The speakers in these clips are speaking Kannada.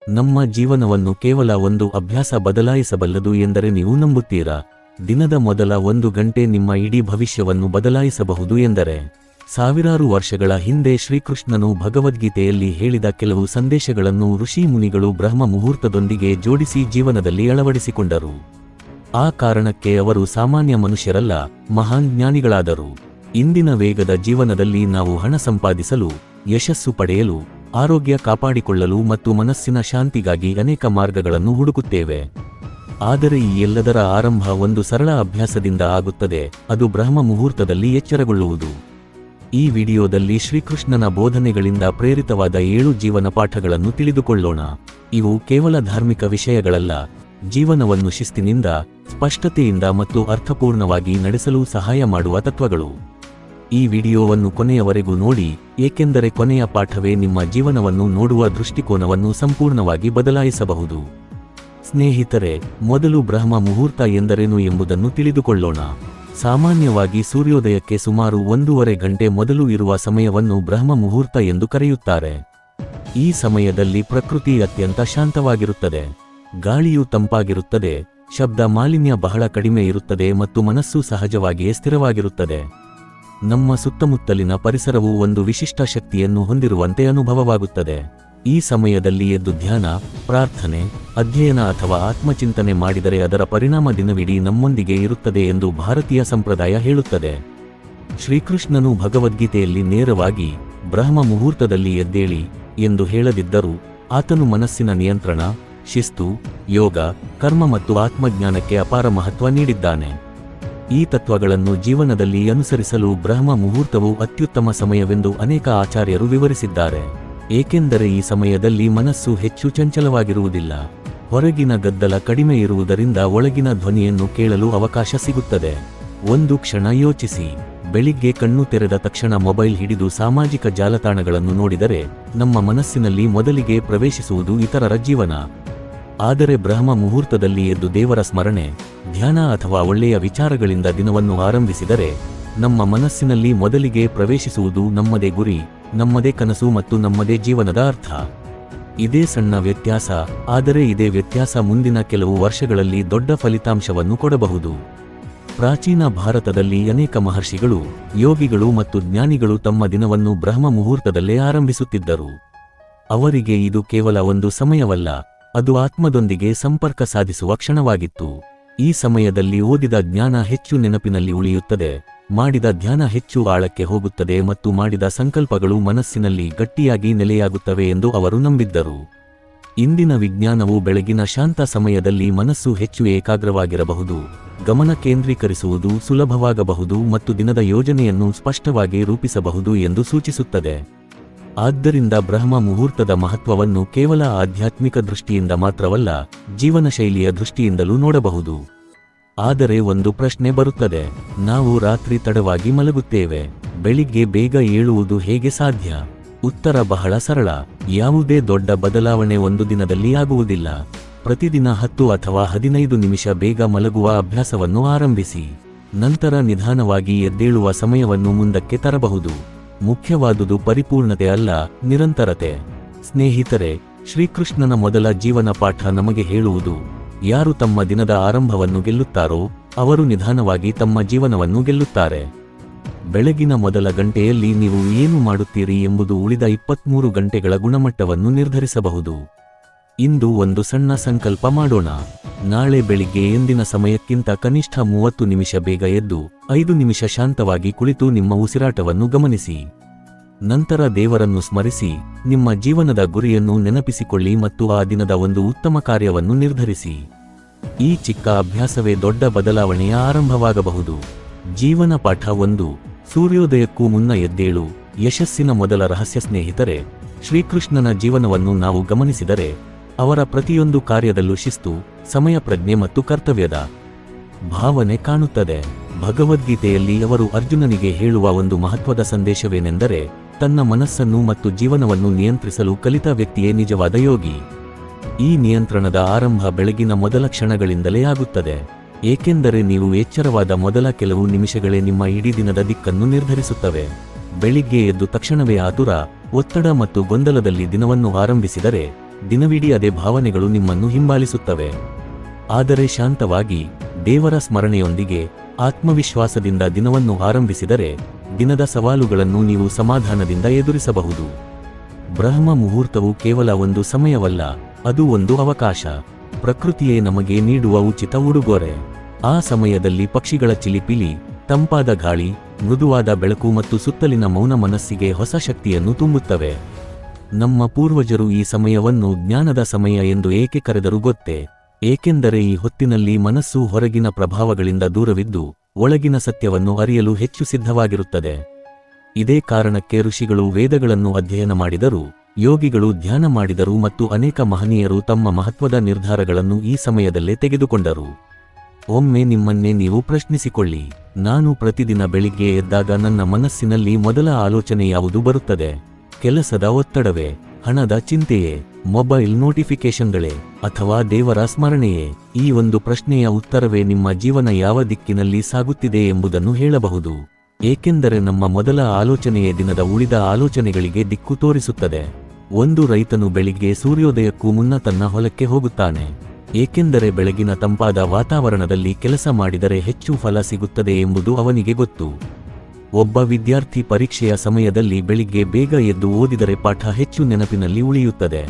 ನಮ್ಮ ಜೀವನವನ್ನು ಕೇವಲ ಒಂದು ಅಭ್ಯಾಸ ಬದಲಾಯಿಸಬಲ್ಲದು ಎಂದರೆ ನೀವು ನಂಬುತ್ತೀರಾ? ದಿನದ ಮೊದಲ 1 ಗಂಟೆ ನಿಮ್ಮ ಇಡೀ ಭವಿಷ್ಯವನ್ನು ಬದಲಾಯಿಸಬಹುದು ಎಂದರೆ? ಸಾವಿರಾರು ವರ್ಷಗಳ ಹಿಂದೆ ಶ್ರೀಕೃಷ್ಣನು ಭಗವದ್ಗೀತೆಯಲ್ಲಿ ಹೇಳಿದ ಕೆಲವು ಸಂದೇಶಗಳನ್ನು ಋಷಿ ಮುನಿಗಳು ಬ್ರಹ್ಮ ಮುಹೂರ್ತದೊಂದಿಗೆ ಜೋಡಿಸಿ ಜೀವನದಲ್ಲಿ ಅಳವಡಿಸಿಕೊಂಡರು. ಆ ಕಾರಣಕ್ಕೆ ಅವರು ಸಾಮಾನ್ಯ ಮನುಷ್ಯರಲ್ಲ, ಮಹಾನ್ ಜ್ಞಾನಿಗಳಾದರು. ಇಂದಿನ ವೇಗದ ಜೀವನದಲ್ಲಿ ನಾವು ಹಣ ಸಂಪಾದಿಸಲು, ಯಶಸ್ಸು ಪಡೆಯಲು, ಆರೋಗ್ಯ ಕಾಪಾಡಿಕೊಳ್ಳಲು ಮತ್ತು ಮನಸ್ಸಿನ ಶಾಂತಿಗಾಗಿ ಅನೇಕ ಮಾರ್ಗಗಳನ್ನು ಹುಡುಕುತ್ತೇವೆ. ಆದರೆ ಈ ಎಲ್ಲದರ ಆರಂಭ ಒಂದು ಸರಳ ಅಭ್ಯಾಸದಿಂದ ಆಗುತ್ತದೆ, ಅದು ಬ್ರಹ್ಮ ಮುಹೂರ್ತದಲ್ಲಿ ಎಚ್ಚರಗೊಳ್ಳುವುದು. ಈ ವಿಡಿಯೋದಲ್ಲಿ ಶ್ರೀಕೃಷ್ಣನ ಬೋಧನೆಗಳಿಂದ ಪ್ರೇರಿತವಾದ 7 ಜೀವನ ಪಾಠಗಳನ್ನು ತಿಳಿದುಕೊಳ್ಳೋಣ. ಇವು ಕೇವಲ ಧಾರ್ಮಿಕ ವಿಷಯಗಳಲ್ಲ, ಜೀವನವನ್ನು ಶಿಸ್ತಿನಿಂದ, ಸ್ಪಷ್ಟತೆಯಿಂದ ಮತ್ತು ಅರ್ಥಪೂರ್ಣವಾಗಿ ನಡೆಸಲು ಸಹಾಯ ಮಾಡುವ ತತ್ವಗಳು. ಈ ವಿಡಿಯೋವನ್ನು ಕೊನೆಯವರೆಗೂ ನೋಡಿ, ಏಕೆಂದರೆ ಕೊನೆಯ ಪಾಠವೇ ನಿಮ್ಮ ಜೀವನವನ್ನು ನೋಡುವ ದೃಷ್ಟಿಕೋನವನ್ನು ಸಂಪೂರ್ಣವಾಗಿ ಬದಲಾಯಿಸಬಹುದು. ಸ್ನೇಹಿತರೆ, ಮೊದಲು ಬ್ರಹ್ಮ ಮುಹೂರ್ತ ಎಂದರೇನು ಎಂಬುದನ್ನು ತಿಳಿದುಕೊಳ್ಳೋಣ. ಸಾಮಾನ್ಯವಾಗಿ ಸೂರ್ಯೋದಯಕ್ಕೆ ಸುಮಾರು 1.5 ಗಂಟೆ ಮೊದಲು ಇರುವ ಸಮಯವನ್ನು ಬ್ರಹ್ಮ ಮುಹೂರ್ತ ಎಂದು ಕರೆಯುತ್ತಾರೆ. ಈ ಸಮಯದಲ್ಲಿ ಪ್ರಕೃತಿ ಅತ್ಯಂತ ಶಾಂತವಾಗಿರುತ್ತದೆ, ಗಾಳಿಯು ತಂಪಾಗಿರುತ್ತದೆ, ಶಬ್ದ ಮಾಲಿನ್ಯ ಬಹಳ ಕಡಿಮೆ ಇರುತ್ತದೆ ಮತ್ತು ಮನಸ್ಸು ಸಹಜವಾಗಿಯೇ ಸ್ಥಿರವಾಗಿರುತ್ತದೆ. ನಮ್ಮ ಸುತ್ತಮುತ್ತಲಿನ ಪರಿಸರವು ಒಂದು ವಿಶಿಷ್ಟ ಶಕ್ತಿಯನ್ನು ಹೊಂದಿರುವಂತೆ ಅನುಭವವಾಗುತ್ತದೆ. ಈ ಸಮಯದಲ್ಲಿ ಎದ್ದು ಧ್ಯಾನ, ಪ್ರಾರ್ಥನೆ, ಅಧ್ಯಯನ ಅಥವಾ ಆತ್ಮಚಿಂತನೆ ಮಾಡಿದರೆ ಅದರ ಪರಿಣಾಮ ದಿನವಿಡೀ ನಮ್ಮೊಂದಿಗೆ ಇರುತ್ತದೆ ಎಂದು ಭಾರತೀಯ ಸಂಪ್ರದಾಯ ಹೇಳುತ್ತದೆ. ಶ್ರೀಕೃಷ್ಣನು ಭಗವದ್ಗೀತೆಯಲ್ಲಿ ನೇರವಾಗಿ ಬ್ರಹ್ಮ ಮುಹೂರ್ತದಲ್ಲಿ ಎದ್ದೇಳಿ ಎಂದು ಹೇಳದಿದ್ದರೂ, ಆತನು ಮನಸ್ಸಿನ ನಿಯಂತ್ರಣ, ಶಿಸ್ತು, ಯೋಗ, ಕರ್ಮ ಮತ್ತು ಆತ್ಮಜ್ಞಾನಕ್ಕೆ ಅಪಾರ ಮಹತ್ವ ನೀಡಿದ್ದಾನೆ. ಈ ತತ್ವಗಳನ್ನು ಜೀವನದಲ್ಲಿ ಅನುಸರಿಸಲು ಬ್ರಹ್ಮ ಮುಹೂರ್ತವು ಅತ್ಯುತ್ತಮ ಸಮಯವೆಂದು ಅನೇಕ ಆಚಾರ್ಯರು ವಿವರಿಸಿದ್ದಾರೆ. ಏಕೆಂದರೆ ಈ ಸಮಯದಲ್ಲಿ ಮನಸ್ಸು ಹೆಚ್ಚು ಚಂಚಲವಾಗಿರುವುದಿಲ್ಲ, ಹೊರಗಿನ ಗದ್ದಲ ಕಡಿಮೆ ಇರುವುದರಿಂದ ಒಳಗಿನ ಧ್ವನಿಯನ್ನು ಕೇಳಲು ಅವಕಾಶ ಸಿಗುತ್ತದೆ. ಒಂದು ಕ್ಷಣ ಯೋಚಿಸಿ, ಬೆಳಿಗ್ಗೆ ಕಣ್ಣು ತೆರೆದ ತಕ್ಷಣ ಮೊಬೈಲ್ ಹಿಡಿದು ಸಾಮಾಜಿಕ ಜಾಲತಾಣಗಳನ್ನು ನೋಡಿದರೆ ನಮ್ಮ ಮನಸ್ಸಿನಲ್ಲಿ ಮೊದಲಿಗೆ ಪ್ರವೇಶಿಸುವುದು ಇತರರ ಜೀವನ. ಆದರೆ ಬ್ರಹ್ಮ ಮುಹೂರ್ತದಲ್ಲಿ ಎದ್ದು ದೇವರ ಸ್ಮರಣೆ, ಧ್ಯಾನ ಅಥವಾ ಒಳ್ಳೆಯ ವಿಚಾರಗಳಿಂದ ದಿನವನ್ನು ಆರಂಭಿಸಿದರೆ ನಮ್ಮ ಮನಸ್ಸಿನಲ್ಲಿ ಮೊದಲಿಗೆ ಪ್ರವೇಶಿಸುವುದು ನಮ್ಮದೇ ಗುರಿ, ನಮ್ಮದೇ ಕನಸು ಮತ್ತು ನಮ್ಮದೇ ಜೀವನದ ಅರ್ಥ. ಇದೇ ಸಣ್ಣ ವ್ಯತ್ಯಾಸ, ಆದರೆ ಇದೇ ವ್ಯತ್ಯಾಸ ಮುಂದಿನ ಕೆಲವು ವರ್ಷಗಳಲ್ಲಿ ದೊಡ್ಡ ಫಲಿತಾಂಶವನ್ನು ಕೊಡಬಹುದು. ಪ್ರಾಚೀನ ಭಾರತದಲ್ಲಿ ಅನೇಕ ಮಹರ್ಷಿಗಳು, ಯೋಗಿಗಳು ಮತ್ತು ಜ್ಞಾನಿಗಳು ತಮ್ಮ ದಿನವನ್ನು ಬ್ರಹ್ಮ ಮುಹೂರ್ತದಲ್ಲೇ ಆರಂಭಿಸುತ್ತಿದ್ದರು. ಅವರಿಗೆ ಇದು ಕೇವಲ ಒಂದು ಸಮಯವಲ್ಲ, ಅದು ಆತ್ಮದೊಂದಿಗೆ ಸಂಪರ್ಕ ಸಾಧಿಸುವ ಕ್ಷಣವಾಗಿತ್ತು. ಈ ಸಮಯದಲ್ಲಿ ಓದಿದ ಜ್ಞಾನ ಹೆಚ್ಚು ನೆನಪಿನಲ್ಲಿ ಉಳಿಯುತ್ತದೆ, ಮಾಡಿದ ಧ್ಯಾನ ಹೆಚ್ಚು ಆಳಕ್ಕೆ ಹೋಗುತ್ತದೆ ಮತ್ತು ಮಾಡಿದ ಸಂಕಲ್ಪಗಳು ಮನಸ್ಸಿನಲ್ಲಿ ಗಟ್ಟಿಯಾಗಿ ನೆಲೆಯಾಗುತ್ತವೆ ಎಂದು ಅವರು ನಂಬಿದ್ದರು. ಇಂದಿನ ವಿಜ್ಞಾನವು ಬೆಳಗಿನ ಶಾಂತ ಸಮಯದಲ್ಲಿ ಮನಸ್ಸು ಹೆಚ್ಚು ಏಕಾಗ್ರವಾಗಿರಬಹುದು, ಗಮನ ಕೇಂದ್ರೀಕರಿಸುವುದು ಸುಲಭವಾಗಬಹುದು ಮತ್ತು ದಿನದ ಯೋಜನೆಯನ್ನು ಸ್ಪಷ್ಟವಾಗಿ ರೂಪಿಸಬಹುದು ಎಂದು ಸೂಚಿಸುತ್ತದೆ. ಆದ್ದರಿಂದ ಬ್ರಹ್ಮ ಮುಹೂರ್ತದ ಮಹತ್ವವನ್ನು ಕೇವಲ ಆಧ್ಯಾತ್ಮಿಕ ದೃಷ್ಟಿಯಿಂದ ಮಾತ್ರವಲ್ಲ, ಜೀವನ ಶೈಲಿಯ ದೃಷ್ಟಿಯಿಂದಲೂ ನೋಡಬಹುದು. ಆದರೆ ಒಂದು ಪ್ರಶ್ನೆ ಬರುತ್ತದೆ, ನಾವು ರಾತ್ರಿ ತಡವಾಗಿ ಮಲಗುತ್ತೇವೆ, ಬೆಳಿಗ್ಗೆ ಬೇಗ ಏಳುವುದು ಹೇಗೆ ಸಾಧ್ಯ? ಉತ್ತರ ಬಹಳ ಸರಳ, ಯಾವುದೇ ದೊಡ್ಡ ಬದಲಾವಣೆ ಒಂದು ದಿನದಲ್ಲಿ ಆಗುವುದಿಲ್ಲ. ಪ್ರತಿದಿನ 10 ಅಥವಾ 15 ನಿಮಿಷ ಬೇಗ ಮಲಗುವ ಅಭ್ಯಾಸವನ್ನು ಆರಂಭಿಸಿ. ನಂತರ ನಿಧಾನವಾಗಿ ಎದ್ದೇಳುವ ಸಮಯವನ್ನು ಮುಂದಕ್ಕೆ ತರಬಹುದು. ಮುಖ್ಯವಾದುದು ಪರಿಪೂರ್ಣತೆ ಅಲ್ಲ, ನಿರಂತರತೆ. ಸ್ನೇಹಿತರೆ, ಶ್ರೀಕೃಷ್ಣನ ಮೊದಲ ಜೀವನ ಪಾಠ ನಮಗೆ ಹೇಳುವುದು, ಯಾರು ತಮ್ಮ ದಿನದ ಆರಂಭವನ್ನು ಗೆಲ್ಲುತ್ತಾರೋ ಅವರು ನಿಧಾನವಾಗಿ ತಮ್ಮ ಜೀವನವನ್ನು ಗೆಲ್ಲುತ್ತಾರೆ. ಬೆಳಗಿನ ಮೊದಲ ಗಂಟೆಯಲ್ಲಿ ನೀವು ಏನು ಮಾಡುತ್ತೀರಿ ಎಂಬುದು ಉಳಿದ 23 ಗಂಟೆಗಳ ಗುಣಮಟ್ಟವನ್ನು ನಿರ್ಧರಿಸಬಹುದು. ಇಂದು ಒಂದು ಸಣ್ಣ ಸಂಕಲ್ಪ ಮಾಡೋಣ. ನಾಳೆ ಬೆಳಿಗ್ಗೆ ಎಂದಿನ ಸಮಯಕ್ಕಿಂತ ಕನಿಷ್ಠ 30 ನಿಮಿಷ ಬೇಗ ಎದ್ದು 5 ನಿಮಿಷ ಶಾಂತವಾಗಿ ಕುಳಿತು ನಿಮ್ಮ ಉಸಿರಾಟವನ್ನು ಗಮನಿಸಿ. ನಂತರ ದೇವರನ್ನು ಸ್ಮರಿಸಿ, ನಿಮ್ಮ ಜೀವನದ ಗುರಿಯನ್ನು ನೆನಪಿಸಿಕೊಳ್ಳಿ ಮತ್ತು ಆ ದಿನದ ಒಂದು ಉತ್ತಮ ಕಾರ್ಯವನ್ನು ನಿರ್ಧರಿಸಿ. ಈ ಚಿಕ್ಕ ಅಭ್ಯಾಸವೇ ದೊಡ್ಡ ಬದಲಾವಣೆಯ ಆರಂಭವಾಗಬಹುದು. ಜೀವನ ಪಾಠ 1, ಸೂರ್ಯೋದಯಕ್ಕೂ ಮುನ್ನ ಎದ್ದೇಳು, ಯಶಸ್ಸಿನ ಮೊದಲ ರಹಸ್ಯ. ಸ್ನೇಹಿತರೆ, ಶ್ರೀಕೃಷ್ಣನ ಜೀವನವನ್ನು ನಾವು ಗಮನಿಸಿದರೆ ಅವರ ಪ್ರತಿಯೊಂದು ಕಾರ್ಯದಲ್ಲೂ ಶಿಸ್ತು, ಸಮಯ ಪ್ರಜ್ಞೆ ಮತ್ತು ಕರ್ತವ್ಯದ ಭಾವನೆ ಕಾಣುತ್ತದೆ. ಭಗವದ್ಗೀತೆಯಲ್ಲಿ ಅವರು ಅರ್ಜುನನಿಗೆ ಹೇಳುವ ಒಂದು ಮಹತ್ವದ ಸಂದೇಶವೇನೆಂದರೆ, ತನ್ನ ಮನಸ್ಸನ್ನು ಮತ್ತು ಜೀವನವನ್ನು ನಿಯಂತ್ರಿಸಲು ಕಲಿತ ವ್ಯಕ್ತಿಯೇ ನಿಜವಾದ ಯೋಗಿ. ಈ ನಿಯಂತ್ರಣದ ಆರಂಭ ಬೆಳಗಿನ ಮೊದಲ ಕ್ಷಣಗಳಿಂದಲೇ ಆಗುತ್ತದೆ, ಏಕೆಂದರೆ ನೀವು ಎಚ್ಚರವಾದ ಮೊದಲ ಕೆಲವು ನಿಮಿಷಗಳೇ ನಿಮ್ಮ ಇಡೀ ದಿನದ ದಿಕ್ಕನ್ನು ನಿರ್ಧರಿಸುತ್ತವೆ. ಬೆಳಿಗ್ಗೆ ಎದ್ದು ತಕ್ಷಣವೇ ಆತುರ, ಒತ್ತಡ ಮತ್ತು ಗೊಂದಲದಲ್ಲಿ ದಿನವನ್ನು ಆರಂಭಿಸಿದರೆ ದಿನವಿಡೀ ಅದೇ ಭಾವನೆಗಳು ನಿಮ್ಮನ್ನು ಹಿಂಬಾಲಿಸುತ್ತವೆ. ಆದರೆ ಶಾಂತವಾಗಿ, ದೇವರ ಸ್ಮರಣೆಯೊಂದಿಗೆ, ಆತ್ಮವಿಶ್ವಾಸದಿಂದ ದಿನವನ್ನು ಆರಂಭಿಸಿದರೆ, ದಿನದ ಸವಾಲುಗಳನ್ನು ನೀವು ಸಮಾಧಾನದಿಂದ ಎದುರಿಸಬಹುದು. ಬ್ರಹ್ಮ ಮುಹೂರ್ತವು ಕೇವಲ ಒಂದು ಸಮಯವಲ್ಲ, ಅದು ಒಂದು ಅವಕಾಶ. ಪ್ರಕೃತಿಯೇ ನಮಗೆ ನೀಡುವ ಉಚಿತ ಉಡುಗೊರೆ. ಆ ಸಮಯದಲ್ಲಿ ಪಕ್ಷಿಗಳ ಚಿಲಿಪಿಲಿ, ತಂಪಾದ ಗಾಳಿ, ಮೃದುವಾದ ಬೆಳಕು ಮತ್ತು ಸುತ್ತಲಿನ ಮೌನ ಮನಸ್ಸಿಗೆ ಹೊಸ ಶಕ್ತಿಯನ್ನು ತುಂಬುತ್ತವೆ. ನಮ್ಮ ಪೂರ್ವಜರು ಈ ಸಮಯವನ್ನು ಜ್ಞಾನದ ಸಮಯ ಎಂದು ಏಕೆ ಕರೆದರು ಗೊತ್ತೇ? ಏಕೆಂದರೆ ಈ ಹೊತ್ತಿನಲ್ಲಿ ಮನಸ್ಸು ಹೊರಗಿನ ಪ್ರಭಾವಗಳಿಂದ ದೂರವಿದ್ದು, ಒಳಗಿನ ಸತ್ಯವನ್ನು ಅರಿಯಲು ಹೆಚ್ಚು ಸಿದ್ಧವಾಗಿರುತ್ತದೆ. ಇದೇ ಕಾರಣಕ್ಕೆ ಋಷಿಗಳು ವೇದಗಳನ್ನು ಅಧ್ಯಯನ ಮಾಡಿದರು, ಯೋಗಿಗಳು ಧ್ಯಾನ ಮಾಡಿದರು ಮತ್ತು ಅನೇಕ ಮಹನೀಯರು ತಮ್ಮ ಮಹತ್ವದ ನಿರ್ಧಾರಗಳನ್ನು ಈ ಸಮಯದಲ್ಲೇ ತೆಗೆದುಕೊಂಡರು. ಒಮ್ಮೆ ನಿಮ್ಮನ್ನೇ ನೀವು ಪ್ರಶ್ನಿಸಿಕೊಳ್ಳಿ, ನಾನು ಪ್ರತಿದಿನ ಬೆಳಿಗ್ಗೆ ಎದ್ದಾಗ ನನ್ನ ಮನಸ್ಸಿನಲ್ಲಿ ಮೊದಲ ಆಲೋಚನೆ ಯಾವುದು ಬರುತ್ತದೆ? ಕೆಲಸದ ಒತ್ತಡವೇ, ಹಣದ ಚಿಂತೆಯೇ, ಮೊಬೈಲ್ ನೋಟಿಫಿಕೇಶನ್ಗಳೇ, ಅಥವಾ ದೇವರ ಸ್ಮರಣೆಯೇ? ಈ ಒಂದು ಪ್ರಶ್ನೆಯ ಉತ್ತರವೇ ನಿಮ್ಮ ಜೀವನ ಯಾವ ದಿಕ್ಕಿನಲ್ಲಿ ಸಾಗುತ್ತಿದೆ ಎಂಬುದನ್ನು ಹೇಳಬಹುದು. ಏಕೆಂದರೆ ನಮ್ಮ ಮೊದಲ ಆಲೋಚನೆಯೇ ದಿನದ ಉಳಿದ ಆಲೋಚನೆಗಳಿಗೆ ದಿಕ್ಕು ತೋರಿಸುತ್ತದೆ. ಒಂದು ರೈತನು ಬೆಳಿಗ್ಗೆ ಸೂರ್ಯೋದಯಕ್ಕೂ ಮುನ್ನ ತನ್ನ ಹೊಲಕ್ಕೆ ಹೋಗುತ್ತಾನೆ, ಏಕೆಂದರೆ ಬೆಳಗಿನ ತಂಪಾದ ವಾತಾವರಣದಲ್ಲಿ ಕೆಲಸ ಮಾಡಿದರೆ ಹೆಚ್ಚು ಫಲ ಸಿಗುತ್ತದೆ ಎಂಬುದು ಅವನಿಗೆ ಗೊತ್ತು. ಒಬ್ಬ ವಿದ್ಯಾರ್ಥಿ ಪರೀಕ್ಷೆಯ ಸಮಯದಲ್ಲಿ ಬೆಳಿಗ್ಗೆ ಬೇಗ ಎದ್ದು ಓದಿದರೆ ಪಾಠ ಹೆಚ್ಚು ನೆನಪಿನಲ್ಲಿ ಉಳಿಯುತ್ತದೆ.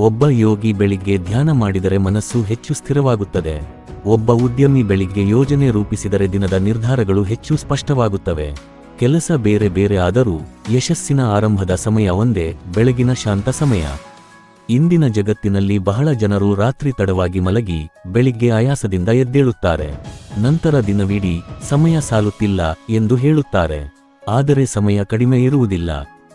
ಒಬ್ಬ ಯೋಗಿ ಬೆಳಿಗ್ಗೆ ಧ್ಯಾನ ಮಾಡಿದರೆ ಮನಸ್ಸು ಹೆಚ್ಚು ಸ್ಥಿರವಾಗುತ್ತದೆ. ಒಬ್ಬ ಉದ್ಯಮಿ ಬೆಳಿಗ್ಗೆ ಯೋಜನೆ ರೂಪಿಸಿದರೆ ದಿನದ ನಿರ್ಧಾರಗಳು ಹೆಚ್ಚು ಸ್ಪಷ್ಟವಾಗುತ್ತವೆ. ಕೆಲಸ ಬೇರೆ ಬೇರೆ ಆದರೂ ಯಶಸ್ಸಿನ ಆರಂಭದ ಸಮಯ ಒಂದೇ, ಬೆಳಗಿನ ಶಾಂತ ಸಮಯ. ಇಂದಿನ ಜಗತ್ತಿನಲ್ಲಿ ಬಹಳ ಜನರು ರಾತ್ರಿ ತಡವಾಗಿ ಮಲಗಿ ಬೆಳಿಗ್ಗೆ ಆಯಾಸದಿಂದ ಎದ್ದೇಳುತ್ತಾರೆ. ನಂತರ ದಿನವಿಡೀ ಸಮಯ ಸಾಲುತ್ತಿಲ್ಲ ಎಂದು ಹೇಳುತ್ತಾರೆ. ಆದರೆ ಸಮಯ ಕಡಿಮೆ ಇರುವುದಿಲ್ಲ,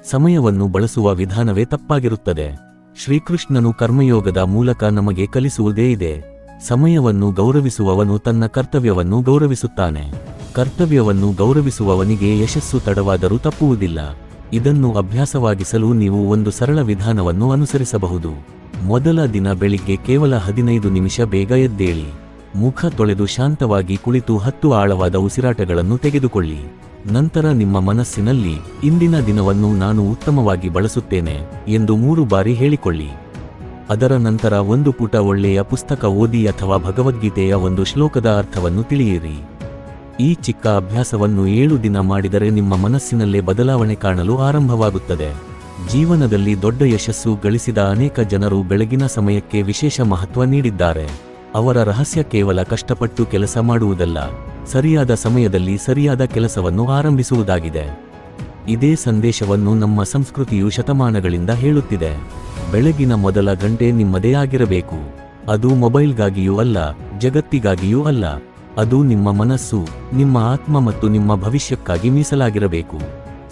ಸಮಯವನ್ನು ಬಳಸುವ ವಿಧಾನವೇ ತಪ್ಪಾಗಿರುತ್ತದೆ. ಶ್ರೀಕೃಷ್ಣನು ಕರ್ಮಯೋಗದ ಮೂಲಕ ನಮಗೆ ಕಲಿಸುವುದೇ ಇದೆ. ಸಮಯವನ್ನು ಗೌರವಿಸುವವನು ತನ್ನ ಕರ್ತವ್ಯವನ್ನು ಗೌರವಿಸುತ್ತಾನೆ. ಕರ್ತವ್ಯವನ್ನು ಗೌರವಿಸುವವನಿಗೆ ಯಶಸ್ಸು ತಡವಾದರೂ ತಪ್ಪುವುದಿಲ್ಲ. ಇದನ್ನು ಅಭ್ಯಾಸವಾಗಿಸಲು ನೀವು ಒಂದು ಸರಳ ವಿಧಾನವನ್ನು ಅನುಸರಿಸಬಹುದು. ಮೊದಲ ದಿನ ಬೆಳಿಗ್ಗೆ ಕೇವಲ 15 ನಿಮಿಷ ಬೇಗ ಎದ್ದೇಳಿ. ಮುಖ ತೊಳೆದು ಶಾಂತವಾಗಿ ಕುಳಿತು 10 ಆಳವಾದ ಉಸಿರಾಟಗಳನ್ನು ತೆಗೆದುಕೊಳ್ಳಿ. ನಂತರ ನಿಮ್ಮ ಮನಸ್ಸಿನಲ್ಲಿ, ಇಂದಿನ ದಿನವನ್ನು ನಾನು ಉತ್ತಮವಾಗಿ ಬಳಸುತ್ತೇನೆ ಎಂದು 3 ಬಾರಿ ಹೇಳಿಕೊಳ್ಳಿ. ಅದರ ನಂತರ ಒಂದು ಪುಟ ಒಳ್ಳೆಯ ಪುಸ್ತಕ ಓದಿ ಅಥವಾ ಭಗವದ್ಗೀತೆಯ ಒಂದು ಶ್ಲೋಕದ ಅರ್ಥವನ್ನು ತಿಳಿಯಿರಿ. ಈ ಚಿಕ್ಕ ಅಭ್ಯಾಸವನ್ನು 7 ದಿನ ಮಾಡಿದರೆ ನಿಮ್ಮ ಮನಸ್ಸಿನಲ್ಲೇ ಬದಲಾವಣೆ ಕಾಣಲು ಆರಂಭವಾಗುತ್ತದೆ. ಜೀವನದಲ್ಲಿ ದೊಡ್ಡ ಯಶಸ್ಸು ಗಳಿಸಿದ ಅನೇಕ ಜನರು ಬೆಳಗಿನ ಸಮಯಕ್ಕೆ ವಿಶೇಷ ಮಹತ್ವ ನೀಡಿದ್ದಾರೆ. ಅವರ ರಹಸ್ಯ ಕೇವಲ ಕಷ್ಟಪಟ್ಟು ಕೆಲಸ ಮಾಡುವುದಲ್ಲ, ಸರಿಯಾದ ಸಮಯದಲ್ಲಿ ಸರಿಯಾದ ಕೆಲಸವನ್ನು ಆರಂಭಿಸುವುದಾಗಿದೆ. ಇದೇ ಸಂದೇಶವನ್ನು ನಮ್ಮ ಸಂಸ್ಕೃತಿಯು ಶತಮಾನಗಳಿಂದ ಹೇಳುತ್ತಿದೆ. ಬೆಳಗಿನ ಮೊದಲ ಗಂಟೆ ನಿಮ್ಮದೇ ಆಗಿರಬೇಕು. ಅದು ಮೊಬೈಲ್ಗಾಗಿಯೂ ಅಲ್ಲ, ಜಗತ್ತಿಗಾಗಿಯೂ ಅಲ್ಲ. ಅದು ನಿಮ್ಮ ಮನಸ್ಸು, ನಿಮ್ಮ ಆತ್ಮ ಮತ್ತು ನಿಮ್ಮ ಭವಿಷ್ಯಕ್ಕಾಗಿ ಮೀಸಲಾಗಿರಬೇಕು.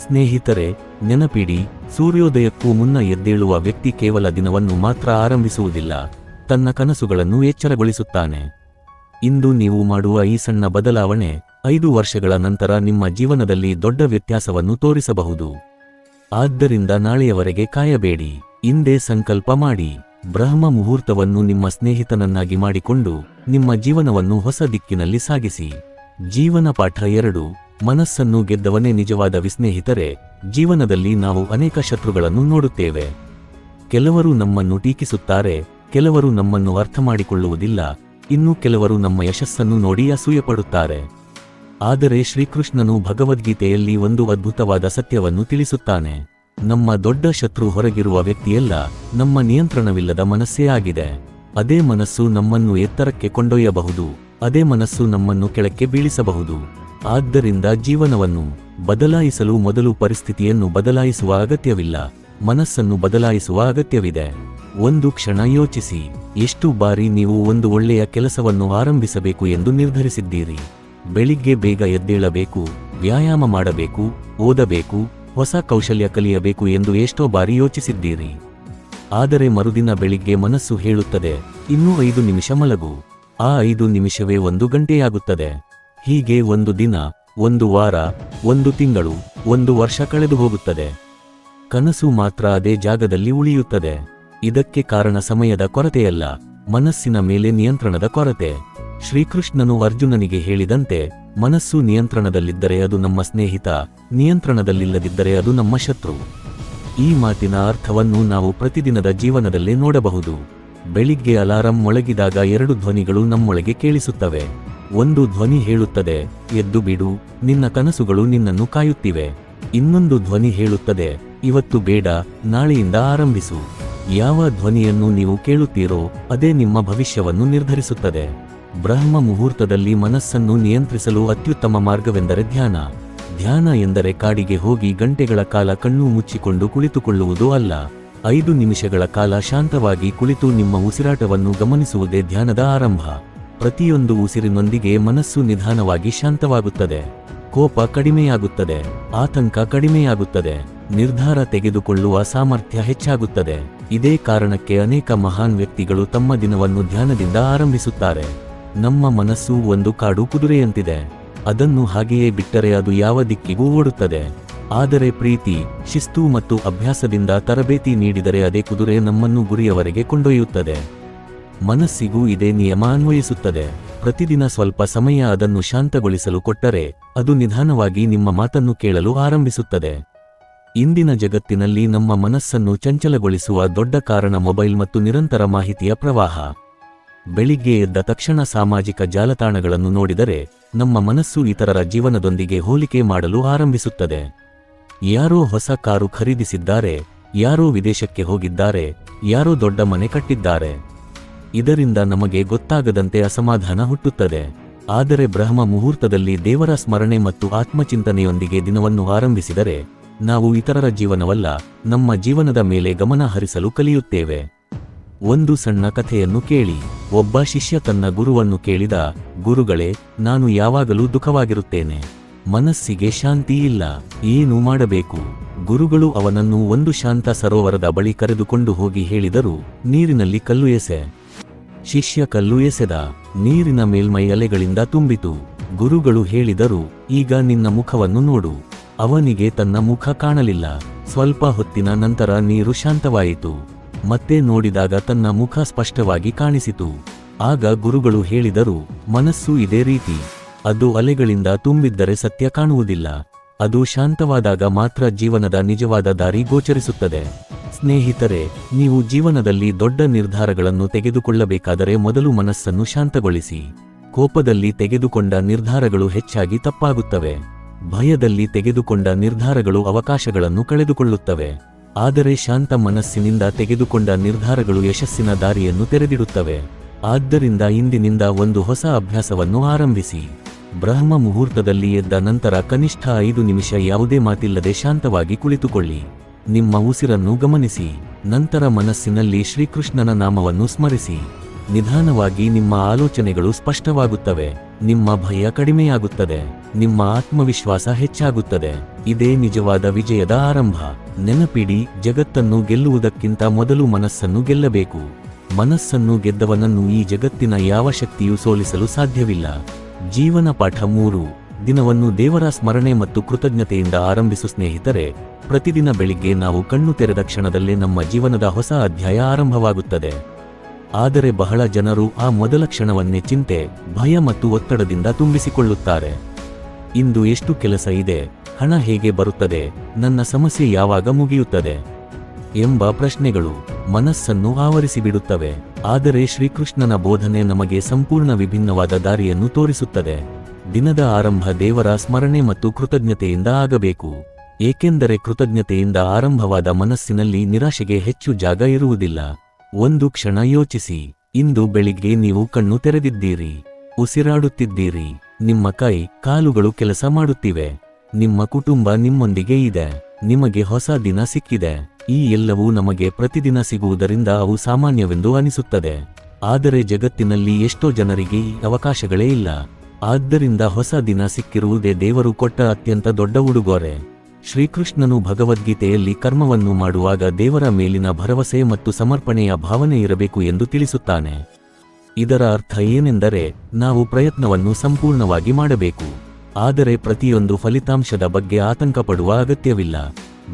ಸ್ನೇಹಿತರೆ, ನೆನಪಿಡಿ, ಸೂರ್ಯೋದಯಕ್ಕೂ ಮುನ್ನ ಎದ್ದೇಳುವ ವ್ಯಕ್ತಿ ಕೇವಲ ದಿನವನ್ನು ಮಾತ್ರ ಆರಂಭಿಸುವುದಿಲ್ಲ, ತನ್ನ ಕನಸುಗಳನ್ನು ಎಚ್ಚರಗೊಳಿಸುತ್ತಾನೆ. ಇಂದು ನೀವು ಮಾಡುವ ಈ ಸಣ್ಣ ಬದಲಾವಣೆ 5 ವರ್ಷಗಳ ನಂತರ ನಿಮ್ಮ ಜೀವನದಲ್ಲಿ ದೊಡ್ಡ ವ್ಯತ್ಯಾಸವನ್ನು ತೋರಿಸಬಹುದು. ಆದ್ದರಿಂದ ನಾಳೆಯವರೆಗೆ ಕಾಯಬೇಡಿ, ಇಂದೇ ಸಂಕಲ್ಪ ಮಾಡಿ. ಬ್ರಹ್ಮ ಮುಹೂರ್ತವನ್ನು ನಿಮ್ಮ ಸ್ನೇಹಿತನನ್ನಾಗಿ ಮಾಡಿಕೊಂಡು ನಿಮ್ಮ ಜೀವನವನ್ನು ಹೊಸ ದಿಕ್ಕಿನಲ್ಲಿ ಸಾಗಿಸಿ. ಜೀವನ ಪಾಠ 2: ಮನಸ್ಸನ್ನು ಗೆದ್ದವನೇ ನಿಜವಾದ ವಿಸ್ನೇಹಿತರೆ. ಜೀವನದಲ್ಲಿ ನಾವು ಅನೇಕ ಶತ್ರುಗಳನ್ನು ನೋಡುತ್ತೇವೆ. ಕೆಲವರು ನಮ್ಮನ್ನು ಟೀಕಿಸುತ್ತಾರೆ, ಕೆಲವರು ನಮ್ಮನ್ನು ಅರ್ಥಮಾಡಿಕೊಳ್ಳುವುದಿಲ್ಲ, ಇನ್ನು ಕೆಲವರು ನಮ್ಮ ಯಶಸ್ಸನ್ನು ನೋಡಿ ಅಸೂಯೆಪಡುತ್ತಾರೆ. ಆದರೆ ಶ್ರೀಕೃಷ್ಣನು ಭಗವದ್ಗೀತೆಯಲ್ಲಿ ಒಂದು ಅದ್ಭುತವಾದ ಸತ್ಯವನ್ನು ತಿಳಿಸುತ್ತಾನೆ. ನಮ್ಮ ದೊಡ್ಡ ಶತ್ರು ಹೊರಗಿರುವ ವ್ಯಕ್ತಿಯಲ್ಲ, ನಮ್ಮ ನಿಯಂತ್ರಣವಿಲ್ಲದ ಮನಸ್ಸೇ ಆಗಿದೆ. ಅದೇ ಮನಸ್ಸು ನಮ್ಮನ್ನು ಎತ್ತರಕ್ಕೆ ಕೊಂಡೊಯ್ಯಬಹುದು, ಅದೇ ಮನಸ್ಸು ನಮ್ಮನ್ನು ಕೆಳಕ್ಕೆ ಬೀಳಿಸಬಹುದು. ಆದ್ದರಿಂದ ಜೀವನವನ್ನು ಬದಲಾಯಿಸಲು ಮೊದಲು ಪರಿಸ್ಥಿತಿಯನ್ನು ಬದಲಾಯಿಸುವ ಅಗತ್ಯವಿಲ್ಲ, ಮನಸ್ಸನ್ನು ಬದಲಾಯಿಸುವ ಅಗತ್ಯವಿದೆ. ಒಂದು ಕ್ಷಣ ಯೋಚಿಸಿ, ಎಷ್ಟು ಬಾರಿ ನೀವು ಒಂದು ಒಳ್ಳೆಯ ಕೆಲಸವನ್ನು ಆರಂಭಿಸಬೇಕು ಎಂದು ನಿರ್ಧರಿಸಿದ್ದೀರಿ? ಬೆಳಿಗ್ಗೆ ಬೇಗ ಎದ್ದೇಳಬೇಕು, ವ್ಯಾಯಾಮ ಮಾಡಬೇಕು, ಓದಬೇಕು, ಹೊಸ ಕೌಶಲ್ಯ ಕಲಿಯಬೇಕು ಎಂದು ಎಷ್ಟೋ ಬಾರಿ ಯೋಚಿಸಿದ್ದೀರಿ. ಆದರೆ ಮರುದಿನ ಬೆಳಿಗ್ಗೆ ಮನಸ್ಸು ಹೇಳುತ್ತದೆ, ಇನ್ನೂ 5 ನಿಮಿಷ ಮಲಗು. ಆ 5 ನಿಮಿಷವೇ 1 ಗಂಟೆಯಾಗುತ್ತದೆ. ಹೀಗೆ 1 ದಿನ, 1 ವಾರ, 1 ತಿಂಗಳು, 1 ವರ್ಷ ಕಳೆದು ಹೋಗುತ್ತದೆ. ಕನಸು ಮಾತ್ರ ಅದೇ ಜಾಗದಲ್ಲಿ ಉಳಿಯುತ್ತದೆ. ಇದಕ್ಕೆ ಕಾರಣ ಸಮಯದ ಕೊರತೆಯಲ್ಲ, ಮನಸ್ಸಿನ ಮೇಲೆ ನಿಯಂತ್ರಣದ ಕೊರತೆ. ಶ್ರೀಕೃಷ್ಣನು ಅರ್ಜುನನಿಗೆ ಹೇಳಿದಂತೆ, ಮನಸ್ಸು ನಿಯಂತ್ರಣದಲ್ಲಿದ್ದರೆ ಅದು ನಮ್ಮ ಸ್ನೇಹಿತ, ನಿಯಂತ್ರಣದಲ್ಲಿಲ್ಲದಿದ್ದರೆ ಅದು ನಮ್ಮ ಶತ್ರು. ಈ ಮಾತಿನ ಅರ್ಥವನ್ನು ನಾವು ಪ್ರತಿದಿನದ ಜೀವನದಲ್ಲೇ ನೋಡಬಹುದು. ಬೆಳಿಗ್ಗೆ ಅಲಾರಂ ಮೊಳಗಿದಾಗ 2 ಧ್ವನಿಗಳು ನಮ್ಮೊಳಗೆ ಕೇಳಿಸುತ್ತವೆ. ಒಂದು ಧ್ವನಿ ಹೇಳುತ್ತದೆ, ಎದ್ದು ಬಿಡು, ನಿನ್ನ ಕನಸುಗಳು ನಿನ್ನನ್ನು ಕಾಯುತ್ತಿವೆ. ಇನ್ನೊಂದು ಧ್ವನಿ ಹೇಳುತ್ತದೆ, ಇವತ್ತು ಬೇಡ, ನಾಳೆಯಿಂದ ಆರಂಭಿಸು. ಯಾವ ಧ್ವನಿಯನ್ನು ನೀವು ಕೇಳುತ್ತೀರೋ ಅದೇ ನಿಮ್ಮ ಭವಿಷ್ಯವನ್ನು ನಿರ್ಧರಿಸುತ್ತದೆ. ಬ್ರಹ್ಮ ಮುಹೂರ್ತದಲ್ಲಿ ಮನಸ್ಸನ್ನು ನಿಯಂತ್ರಿಸಲು ಅತ್ಯುತ್ತಮ ಮಾರ್ಗವೆಂದರೆ ಧ್ಯಾನ. ಧ್ಯಾನ ಎಂದರೆ ಕಾಡಿಗೆ ಹೋಗಿ ಗಂಟೆಗಳ ಕಾಲ ಕಣ್ಣು ಮುಚ್ಚಿಕೊಂಡು ಕುಳಿತುಕೊಳ್ಳುವುದು ಅಲ್ಲ. 5 ನಿಮಿಷಗಳ ಕಾಲ ಶಾಂತವಾಗಿ ಕುಳಿತು ನಿಮ್ಮ ಉಸಿರಾಟವನ್ನು ಗಮನಿಸುವುದೇ ಧ್ಯಾನದ ಆರಂಭ. ಪ್ರತಿಯೊಂದು ಉಸಿರಿನೊಂದಿಗೆ ಮನಸ್ಸು ನಿಧಾನವಾಗಿ ಶಾಂತವಾಗುತ್ತದೆ. ಕೋಪ ಕಡಿಮೆಯಾಗುತ್ತದೆ, ಆತಂಕ ಕಡಿಮೆಯಾಗುತ್ತದೆ, ನಿರ್ಧಾರ ತೆಗೆದುಕೊಳ್ಳುವ ಸಾಮರ್ಥ್ಯ ಹೆಚ್ಚಾಗುತ್ತದೆ. ಇದೇ ಕಾರಣಕ್ಕೆ ಅನೇಕ ಮಹಾನ್ ವ್ಯಕ್ತಿಗಳು ತಮ್ಮ ದಿನವನ್ನು ಧ್ಯಾನದಿಂದ ಆರಂಭಿಸುತ್ತಾರೆ. ನಮ್ಮ ಮನಸ್ಸು ಒಂದು ಕಾಡು ಕುದುರೆಯಂತಿದೆ. ಅದನ್ನು ಹಾಗೆಯೇ ಬಿಟ್ಟರೆ ಅದು ಯಾವ ದಿಕ್ಕಿಗೂ ಓಡುತ್ತದೆ. ಆದರೆ ಪ್ರೀತಿ, ಶಿಸ್ತು ಮತ್ತು ಅಭ್ಯಾಸದಿಂದ ತರಬೇತಿ ನೀಡಿದರೆ ಅದೇ ಕುದುರೆ ನಮ್ಮನ್ನು ಗುರಿಯವರೆಗೆ ಕೊಂಡೊಯ್ಯುತ್ತದೆ. ಮನಸ್ಸಿಗೂ ಇದೇ ನಿಯಮ ಅನ್ವಯಿಸುತ್ತದೆ. ಪ್ರತಿದಿನ ಸ್ವಲ್ಪ ಸಮಯ ಅದನ್ನು ಶಾಂತಗೊಳಿಸಲು ಕೊಟ್ಟರೆ ಅದು ನಿಧಾನವಾಗಿ ನಿಮ್ಮ ಮಾತನ್ನು ಕೇಳಲು ಆರಂಭಿಸುತ್ತದೆ. ಇಂದಿನ ಜಗತ್ತಿನಲ್ಲಿ ನಮ್ಮ ಮನಸ್ಸನ್ನು ಚಂಚಲಗೊಳಿಸುವ ದೊಡ್ಡ ಕಾರಣ ಮೊಬೈಲ್ ಮತ್ತು ನಿರಂತರ ಮಾಹಿತಿಯ ಪ್ರವಾಹ. ಬೆಳಿಗ್ಗೆ ಎದ್ದ ತಕ್ಷಣ ಸಾಮಾಜಿಕ ಜಾಲತಾಣಗಳನ್ನು ನೋಡಿದರೆ ನಮ್ಮ ಮನಸ್ಸು ಇತರರ ಜೀವನದೊಂದಿಗೆ ಹೋಲಿಕೆ ಮಾಡಲು ಆರಂಭಿಸುತ್ತದೆ. ಯಾರೋ ಹೊಸ ಕಾರು ಖರೀದಿಸಿದ್ದಾರೆ, ಯಾರೋ ವಿದೇಶಕ್ಕೆ ಹೋಗಿದ್ದಾರೆ, ಯಾರೋ ದೊಡ್ಡ ಮನೆ ಕಟ್ಟಿದ್ದಾರೆ. ಇದರಿಂದ ನಮಗೆ ಗೊತ್ತಾಗದಂತೆ ಅಸಮಾಧಾನ ಹುಟ್ಟುತ್ತದೆ. ಆದರೆ ಬ್ರಹ್ಮ ಮುಹೂರ್ತದಲ್ಲಿ ದೇವರ ಸ್ಮರಣೆ ಮತ್ತು ಆತ್ಮಚಿಂತನೆಯೊಂದಿಗೆ ದಿನವನ್ನು ಆರಂಭಿಸಿದರೆ ನಾವು ಇತರರ ಜೀವನವಲ್ಲ, ನಮ್ಮ ಜೀವನದ ಮೇಲೆ ಗಮನ ಹರಿಸಲು ಕಲಿಯುತ್ತೇವೆ. ಒಂದು ಸಣ್ಣ ಕಥೆಯನ್ನು ಕೇಳಿ. ಒಬ್ಬ ಶಿಷ್ಯ ತನ್ನ ಗುರುವನ್ನು ಕೇಳಿದ, ಗುರುಗಳೇ, ನಾನು ಯಾವಾಗಲೂ ದುಃಖವಾಗಿರುತ್ತೇನೆ, ಮನಸ್ಸಿಗೆ ಶಾಂತಿ ಇಲ್ಲ, ಏನು ಮಾಡಬೇಕು? ಗುರುಗಳು ಅವನನ್ನು ಒಂದು ಶಾಂತ ಸರೋವರದ ಬಳಿ ಕರೆದುಕೊಂಡು ಹೋಗಿ ಹೇಳಿದರು, ನೀರಿನಲ್ಲಿ ಕಲ್ಲು ಎಸೆ. ಶಿಷ್ಯ ಕಲ್ಲು ಎಸೆದ. ನೀರಿನ ಮೇಲ್ಮೈ ಅಲೆಗಳಿಂದ ತುಂಬಿತು. ಗುರುಗಳು ಹೇಳಿದರು, ಈಗ ನಿನ್ನ ಮುಖವನ್ನು ನೋಡು. ಅವನಿಗೆ ತನ್ನ ಮುಖ ಕಾಣಲಿಲ್ಲ. ಸ್ವಲ್ಪ ಹೊತ್ತಿನ ನಂತರ ನೀರು ಶಾಂತವಾಯಿತು. ಮತ್ತೆ ನೋಡಿದಾಗ ತನ್ನ ಮುಖ ಸ್ಪಷ್ಟವಾಗಿ ಕಾಣಿಸಿತು. ಆಗ ಗುರುಗಳು ಹೇಳಿದರು, ಮನಸ್ಸು ಇದೇ ರೀತಿ. ಅದು ಅಲೆಗಳಿಂದ ತುಂಬಿದ್ದರೆ ಸತ್ಯ ಕಾಣುವುದಿಲ್ಲ. ಅದು ಶಾಂತವಾದಾಗ ಮಾತ್ರ ಜೀವನದ ನಿಜವಾದ ದಾರಿ ಗೋಚರಿಸುತ್ತದೆ. ಸ್ನೇಹಿತರೆ, ನೀವು ಜೀವನದಲ್ಲಿ ದೊಡ್ಡ ನಿರ್ಧಾರಗಳನ್ನು ತೆಗೆದುಕೊಳ್ಳಬೇಕಾದರೆ ಮೊದಲು ಮನಸ್ಸನ್ನು ಶಾಂತಗೊಳಿಸಿ. ಕೋಪದಲ್ಲಿ ತೆಗೆದುಕೊಂಡ ನಿರ್ಧಾರಗಳು ಹೆಚ್ಚಾಗಿ ತಪ್ಪಾಗುತ್ತವೆ. ಭಯದಲ್ಲಿ ತೆಗೆದುಕೊಂಡ ನಿರ್ಧಾರಗಳು ಅವಕಾಶಗಳನ್ನು ಕಳೆದುಕೊಳ್ಳುತ್ತವೆ. ಆದರೆ ಶಾಂತ ಮನಸ್ಸಿನಿಂದ ತೆಗೆದುಕೊಂಡ ನಿರ್ಧಾರಗಳು ಯಶಸ್ಸಿನ ದಾರಿಯನ್ನು ತೆರೆದಿಡುತ್ತವೆ. ಆದ್ದರಿಂದ ಇಂದಿನಿಂದ ಒಂದು ಹೊಸ ಅಭ್ಯಾಸವನ್ನು ಆರಂಭಿಸಿ. ಬ್ರಹ್ಮ ಮುಹೂರ್ತದಲ್ಲಿ ಎದ್ದ ನಂತರ ಕನಿಷ್ಠ 5 ನಿಮಿಷ ಯಾವುದೇ ಮಾತಿಲ್ಲದೆ ಶಾಂತವಾಗಿ ಕುಳಿತುಕೊಳ್ಳಿ. ನಿಮ್ಮ ಉಸಿರನ್ನು ಗಮನಿಸಿ. ನಂತರ ಮನಸ್ಸಿನಲ್ಲಿ ಶ್ರೀಕೃಷ್ಣನ ನಾಮವನ್ನು ಸ್ಮರಿಸಿ. ನಿಧಾನವಾಗಿ ನಿಮ್ಮ ಆಲೋಚನೆಗಳು ಸ್ಪಷ್ಟವಾಗುತ್ತವೆ. ನಿಮ್ಮ ಭಯ ಕಡಿಮೆಯಾಗುತ್ತದೆ. ನಿಮ್ಮ ಆತ್ಮವಿಶ್ವಾಸ ಹೆಚ್ಚಾಗುತ್ತದೆ. ಇದೇ ನಿಜವಾದ ವಿಜಯದ ಆರಂಭ. ನೆನಪಿಡಿ, ಜಗತ್ತನ್ನು ಗೆಲ್ಲುವುದಕ್ಕಿಂತ ಮೊದಲು ಮನಸ್ಸನ್ನು ಗೆಲ್ಲಬೇಕು. ಮನಸ್ಸನ್ನು ಗೆದ್ದವನನ್ನು ಈ ಜಗತ್ತಿನ ಯಾವ ಶಕ್ತಿಯೂ ಸೋಲಿಸಲು ಸಾಧ್ಯವಿಲ್ಲ. ಜೀವನ ಪಾಠ 3. ದಿನವನ್ನು ದೇವರ ಸ್ಮರಣೆ ಮತ್ತು ಕೃತಜ್ಞತೆಯಿಂದ ಆರಂಭಿಸು. ಸ್ನೇಹಿತರೆ, ಪ್ರತಿದಿನ ಬೆಳಿಗ್ಗೆ ನಾವು ಕಣ್ಣು ತೆರೆದ ಕ್ಷಣದಲ್ಲೇ ನಮ್ಮ ಜೀವನದ ಹೊಸ ಅಧ್ಯಾಯ ಆರಂಭವಾಗುತ್ತದೆ. ಆದರೆ ಬಹಳ ಜನರು ಆ ಮೊದಲ ಕ್ಷಣವನ್ನೇ ಚಿಂತೆ, ಭಯ ಮತ್ತು ಒತ್ತಡದಿಂದ ತುಂಬಿಸಿಕೊಳ್ಳುತ್ತಾರೆ. ಇಂದು ಎಷ್ಟು ಕೆಲಸ ಇದೆ, ಹಣ ಹೇಗೆ ಬರುತ್ತದೆ, ನನ್ನ ಸಮಸ್ಯೆ ಯಾವಾಗ ಮುಗಿಯುತ್ತದೆ ಎಂಬ ಪ್ರಶ್ನೆಗಳು ಮನಸ್ಸನ್ನು ಆವರಿಸಿಬಿಡುತ್ತವೆ. ಆದರೆ ಶ್ರೀಕೃಷ್ಣನ ಬೋಧನೆ ನಮಗೆ ಸಂಪೂರ್ಣ ವಿಭಿನ್ನವಾದ ದಾರಿಯನ್ನು ತೋರಿಸುತ್ತದೆ. ದಿನದ ಆರಂಭ ದೇವರ ಸ್ಮರಣೆ ಮತ್ತು ಕೃತಜ್ಞತೆಯಿಂದ ಆಗಬೇಕು. ಏಕೆಂದರೆ ಕೃತಜ್ಞತೆಯಿಂದ ಆರಂಭವಾದ ಮನಸ್ಸಿನಲ್ಲಿ ನಿರಾಶೆಗೆ ಹೆಚ್ಚು ಜಾಗ ಇರುವುದಿಲ್ಲ. ಒಂದು ಕ್ಷಣ ಯೋಚಿಸಿ. ಇಂದು ಬೆಳಿಗ್ಗೆ ನೀವು ಕಣ್ಣು ತೆರೆದಿದ್ದೀರಿ, ಉಸಿರಾಡುತ್ತಿದ್ದೀರಿ, ನಿಮ್ಮ ಕೈ ಕಾಲುಗಳು ಕೆಲಸ ಮಾಡುತ್ತಿವೆ, ನಿಮ್ಮ ಕುಟುಂಬ ನಿಮ್ಮೊಂದಿಗೆ ಇದೆ, ನಿಮಗೆ ಹೊಸ ದಿನ ಸಿಕ್ಕಿದೆ. ಈ ಎಲ್ಲವೂ ನಮಗೆ ಪ್ರತಿದಿನ ಸಿಗುವುದರಿಂದ ಅವು ಸಾಮಾನ್ಯವೆಂದು ಅನಿಸುತ್ತದೆ. ಆದರೆ ಜಗತ್ತಿನಲ್ಲಿ ಎಷ್ಟೋ ಜನರಿಗೆ ಈ ಅವಕಾಶಗಳೇ ಇಲ್ಲ. ಆದ್ದರಿಂದ ಹೊಸ ದಿನ ಸಿಕ್ಕಿರುವುದೇ ದೇವರು ಕೊಟ್ಟ ಅತ್ಯಂತ ದೊಡ್ಡ ಉಡುಗೊರೆ. ಶ್ರೀಕೃಷ್ಣನು ಭಗವದ್ಗೀತೆಯಲ್ಲಿ ಕರ್ಮವನ್ನು ಮಾಡುವಾಗ ದೇವರ ಮೇಲಿನ ಭರವಸೆ ಮತ್ತು ಸಮರ್ಪಣೆಯ ಭಾವನೆ ಇರಬೇಕು ಎಂದು ತಿಳಿಸುತ್ತಾನೆ. ಇದರ ಅರ್ಥ ಏನೆಂದರೆ ನಾವು ಪ್ರಯತ್ನವನ್ನು ಸಂಪೂರ್ಣವಾಗಿ ಮಾಡಬೇಕು, ಆದರೆ ಪ್ರತಿಯೊಂದು ಫಲಿತಾಂಶದ ಬಗ್ಗೆ ಆತಂಕಪಡುವ ಅಗತ್ಯವಿಲ್ಲ.